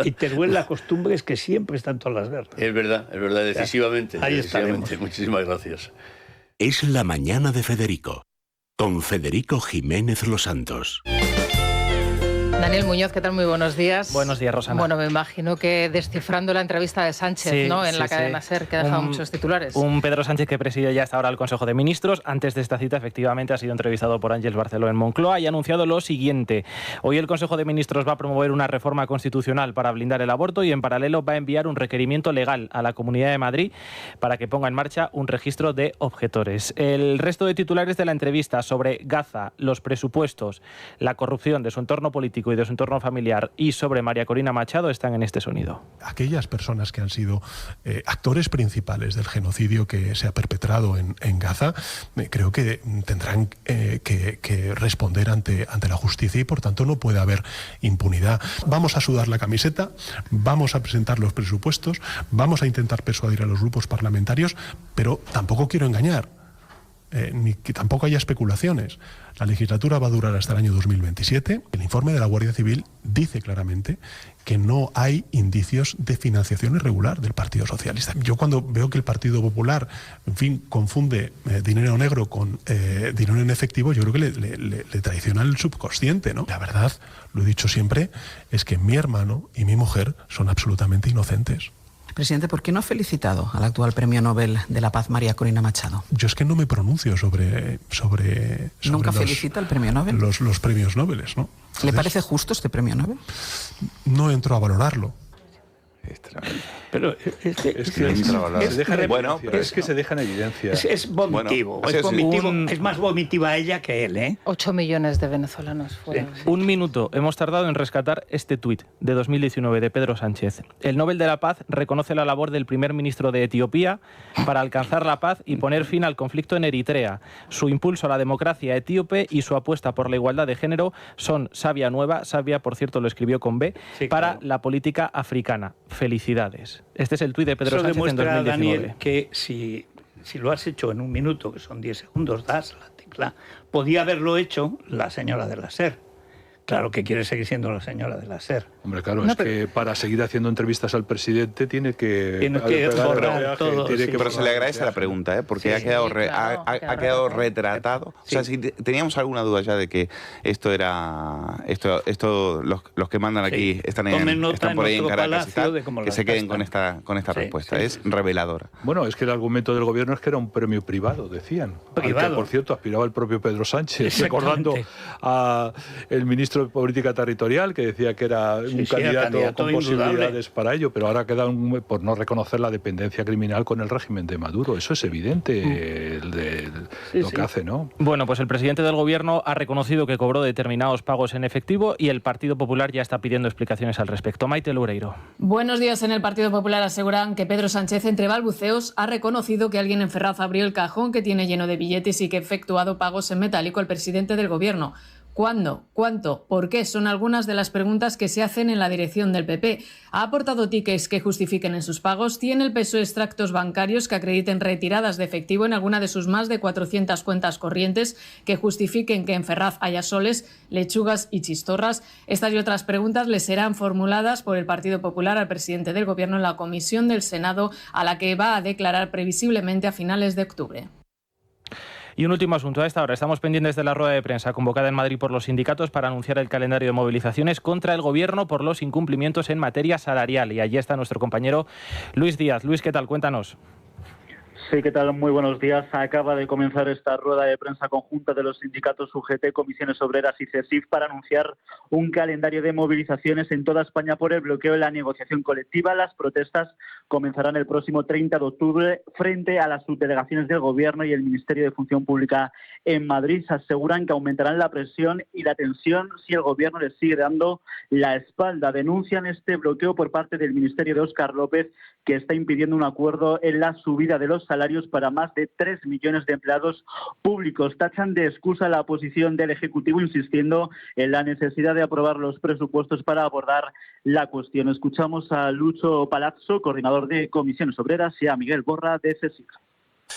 Y Teruel, la costumbre es que siempre están todas las guerras. Es verdad, decisivamente. Ahí estaremos. Muchísimas gracias. Es la mañana de Federico, con Federico Jiménez Los Santos. Daniel Muñoz, ¿qué tal? Muy buenos días. Buenos días, Rosana. Bueno, me imagino que descifrando la entrevista de Sánchez, Sí, ¿no? En sí, la cadena sí. SER, que ha dejado muchos titulares. Un Pedro Sánchez que preside ya hasta ahora el Consejo de Ministros. Antes de esta cita, efectivamente, ha sido entrevistado por Ángeles Barceló en Moncloa y ha anunciado lo siguiente. Hoy el Consejo de Ministros va a promover una reforma constitucional para blindar el aborto y, en paralelo, va a enviar un requerimiento legal a la Comunidad de Madrid para que ponga en marcha un registro de objetores. El resto de titulares de la entrevista sobre Gaza, los presupuestos, la corrupción de su entorno político y de su entorno familiar y sobre María Corina Machado están en este sonido. Aquellas personas que han sido actores principales del genocidio que se ha perpetrado en Gaza, creo que tendrán que responder ante la justicia y por tanto no puede haber impunidad. Vamos a sudar la camiseta, vamos a presentar los presupuestos, vamos a intentar persuadir a los grupos parlamentarios, pero tampoco quiero engañar. Ni que tampoco haya especulaciones. La legislatura va a durar hasta el año 2027. El informe de la Guardia Civil dice claramente que no hay indicios de financiación irregular del Partido Socialista. Yo cuando veo que el Partido Popular, en fin, confunde dinero negro con dinero en efectivo, yo creo que le traiciona el subconsciente, ¿no? La verdad, lo he dicho siempre, es que mi hermano y mi mujer son absolutamente inocentes. Presidente, ¿por qué no ha felicitado al actual Premio Nobel de la Paz, María Corina Machado? Yo es que no me pronuncio sobre ¿Nunca felicita al Premio Nobel? Los premios Nobel, ¿no? Entonces, ¿le parece justo este Premio Nobel? No entro a valorarlo. Pero es que se deja en evidencia. Es vomitivo. Bueno, es vomitivo. Es más vomitiva ella que él, ¿eh? 8 millones de venezolanos fueron. Sí. Un minuto hemos tardado en rescatar este tuit de 2019 de Pedro Sánchez. El Nobel de la Paz reconoce la labor del primer ministro de Etiopía para alcanzar la paz y poner fin al conflicto en Eritrea. Su impulso a la democracia etíope y su apuesta por la igualdad de género son savia nueva, savia, por cierto, lo escribió con B, sí, para la política africana. Felicidades. Este es el tuit de Pedro Sánchez en 2019. Daniel, que si lo has hecho en un minuto, que son 10 segundos, das la tecla, podía haberlo hecho la señora de la SER. Claro que quiere seguir siendo la señora de la SER. Hombre, claro, no, es que para seguir haciendo entrevistas al presidente tiene que borrar todo. Pero se le agradece la pregunta, porque sí, ha quedado retratado. Sí. O sea, si teníamos alguna duda ya de que esto era los que mandan aquí están por ahí en Caracas y tal, que se queden con esta respuesta. Es reveladora. Bueno, es que el argumento del gobierno es que era un premio privado, decían. Privado. Al que, por cierto, aspiraba el propio Pedro Sánchez, recordando a el ministro de Política Territorial, que decía que era un candidato con posibilidades para ello, pero ahora queda por no reconocer la dependencia criminal con el régimen de Maduro. Eso es evidente lo que hace, ¿no? Bueno, pues el presidente del gobierno ha reconocido que cobró determinados pagos en efectivo y el Partido Popular ya está pidiendo explicaciones al respecto. Maite Loureiro. Buenos días. En el Partido Popular aseguran que Pedro Sánchez, entre balbuceos, ha reconocido que alguien en Ferraz abrió el cajón que tiene lleno de billetes y que ha efectuado pagos en metálico al presidente del gobierno. ¿Cuándo? ¿Cuánto? ¿Por qué? Son algunas de las preguntas que se hacen en la dirección del PP. ¿Ha aportado tickets que justifiquen en sus pagos? ¿Tiene el PSOE extractos bancarios que acrediten retiradas de efectivo en alguna de sus más de 400 cuentas corrientes que justifiquen que en Ferraz haya soles, lechugas y chistorras? Estas y otras preguntas le serán formuladas por el Partido Popular al presidente del Gobierno en la comisión del Senado, a la que va a declarar previsiblemente a finales de octubre. Y un último asunto a esta hora. Estamos pendientes de la rueda de prensa convocada en Madrid por los sindicatos para anunciar el calendario de movilizaciones contra el Gobierno por los incumplimientos en materia salarial. Y allí está nuestro compañero Luis Díaz. Luis, ¿qué tal? Cuéntanos. Sí, ¿qué tal? Muy buenos días. Acaba de comenzar esta rueda de prensa conjunta de los sindicatos UGT, Comisiones Obreras y CESIF para anunciar un calendario de movilizaciones en toda España por el bloqueo de la negociación colectiva. Las protestas comenzarán el próximo 30 de octubre frente a las subdelegaciones del Gobierno y el Ministerio de Función Pública en Madrid. Se aseguran que aumentarán la presión y la tensión si el Gobierno les sigue dando la espalda. Denuncian este bloqueo por parte del Ministerio de Óscar López, que está impidiendo un acuerdo en la subida de los salarios para más de 3 millones de empleados públicos. Tachan de excusa la posición del Ejecutivo, insistiendo en la necesidad de aprobar los presupuestos para abordar la cuestión. Escuchamos a Lucho Palazzo, coordinador de Comisiones Obreras, y a Miguel Borra, de CESIF.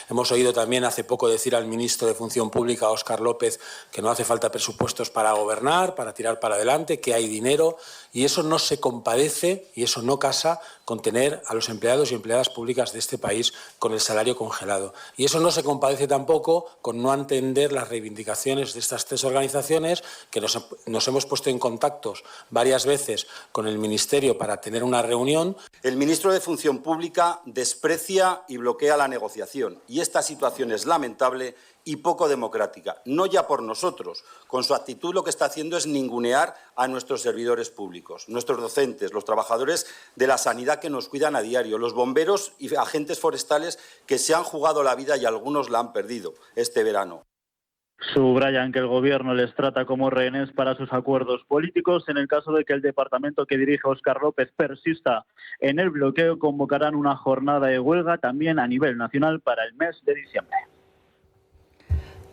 Hemos oído también hace poco decir al ministro de Función Pública, Óscar López, que no hace falta presupuestos para gobernar, para tirar para adelante, que hay dinero, y eso no se compadece y eso no casa con tener a los empleados y empleadas públicas de este país con el salario congelado. Y eso no se compadece tampoco con no atender las reivindicaciones de estas 3 organizaciones, que nos hemos puesto en contactos varias veces con el Ministerio para tener una reunión. El ministro de Función Pública desprecia y bloquea la negociación, y esta situación es lamentable y poco democrática, no ya por nosotros. Con su actitud lo que está haciendo es ningunear a nuestros servidores públicos, nuestros docentes, los trabajadores de la sanidad que nos cuidan a diario, los bomberos y agentes forestales que se han jugado la vida y algunos la han perdido este verano. Subrayan que el Gobierno les trata como rehenes para sus acuerdos políticos. En el caso de que el departamento que dirige Óscar López persista en el bloqueo, convocarán una jornada de huelga también a nivel nacional para el mes de diciembre.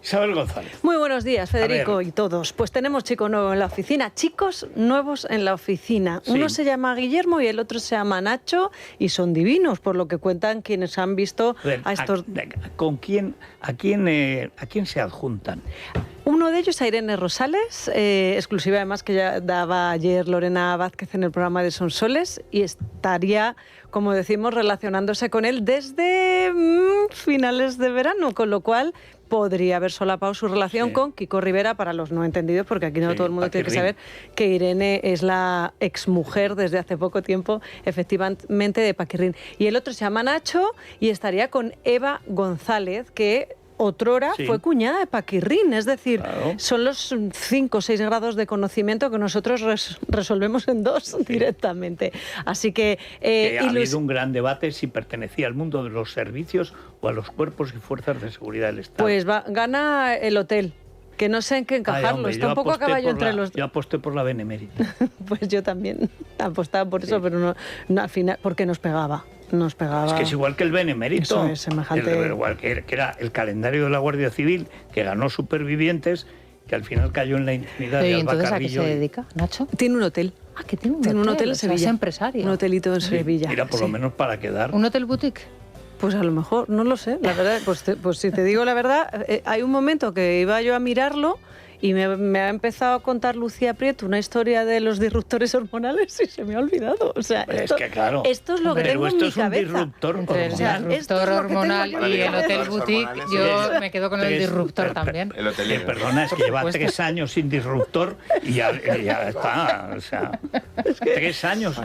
Isabel González. Muy buenos días, Federico y todos. Pues tenemos chico nuevo en la oficina, chicos nuevos en la oficina. Sí. Uno se llama Guillermo y el otro se llama Nacho y son divinos, por lo que cuentan quienes han visto a estos... ¿A quién se adjuntan? Uno de ellos a Irene Rosales, exclusiva además que ya daba ayer Lorena Vázquez en el programa de Sonsoles, y estaría, como decimos, relacionándose con él desde finales de verano, con lo cual podría haber solapado su relación con Kiko Rivera, para los no entendidos, porque aquí no todo el mundo tiene que saber que Irene es la exmujer desde hace poco tiempo, efectivamente, de Paquirrín. Y el otro se llama Nacho y estaría con Eva González, que otrora fue cuñada de Paquirrín, es decir, son los 5 o 6 grados de conocimiento que nosotros resolvemos en 2 directamente. Así que... ha habido un gran debate si pertenecía al mundo de los servicios o a los cuerpos y fuerzas de seguridad del Estado. Pues gana el hotel, que no sé en qué encajarlo, está un poco a caballo entre los... Yo aposté por la Benemérita. Pues yo también apostaba por eso, pero no al final, porque nos pegaba. Es que es igual que el Benemérito. Eso es semejante. Igual que era el calendario de la Guardia Civil, que ganó Supervivientes, que al final cayó en la intimidad de Alba entonces, Carrillo. ¿a qué se dedica, Nacho? Tiene un hotel. Que tiene un hotel en Sevilla. Es empresario. Un hotelito en Sevilla. Mira, por lo menos para quedar. ¿Un hotel boutique? Pues a lo mejor, no lo sé. La verdad, pues si te digo la verdad, hay un momento que iba yo a mirarlo y me ha empezado a contar Lucía Prieto una historia de los disruptores hormonales y se me ha olvidado. O sea, esto es lo que tengo en mi cabeza. Esto es un disruptor hormonal. O sea, disruptor hormonal y el hotel boutique, yo me quedo con el disruptor también. El hotel, perdona, es que lleva 3 años sin disruptor y ya está. O sea, 3 años.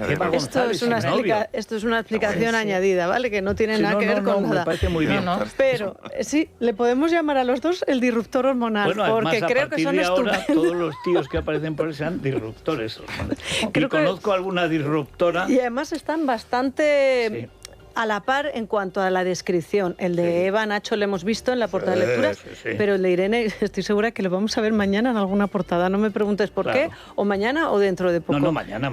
Esto es una explicación añadida, ¿vale? Que no tiene nada que ver con nada. Me parece muy bien. Pero sí, le podemos llamar a los dos el disruptor hormonal, porque creo que son de ahora todos los tíos que aparecen por ahí sean disruptores. Y conozco alguna disruptora. Y además están bastante a la par en cuanto a la descripción. El de Eva, Nacho, lo hemos visto en la portada de lecturas, pero el de Irene estoy segura que lo vamos a ver mañana en alguna portada. No me preguntes por qué, o mañana o dentro de poco. No, mañana,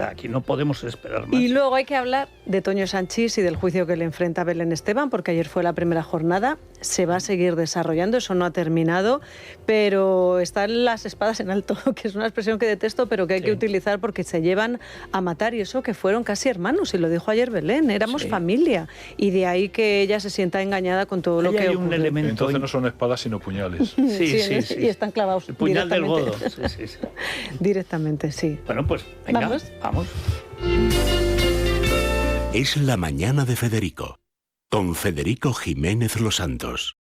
aquí no podemos esperar más. Y luego hay que hablar de Toño Sanchís y del juicio que le enfrenta a Belén Esteban, porque ayer fue la primera jornada, se va a seguir desarrollando, eso no ha terminado, pero están las espadas en alto, que es una expresión que detesto, pero que hay que utilizar porque se llevan a matar, y eso que fueron casi hermanos, y lo dijo ayer Belén, éramos familia, y de ahí que ella se sienta engañada con todo lo que hay un elemento. Entonces no son espadas sino puñales. Sí. Y están clavados. El puñal del godo. Sí. Directamente, sí. Bueno, pues venga, vamos. Es la mañana de Federico, con Federico Jiménez Los Santos.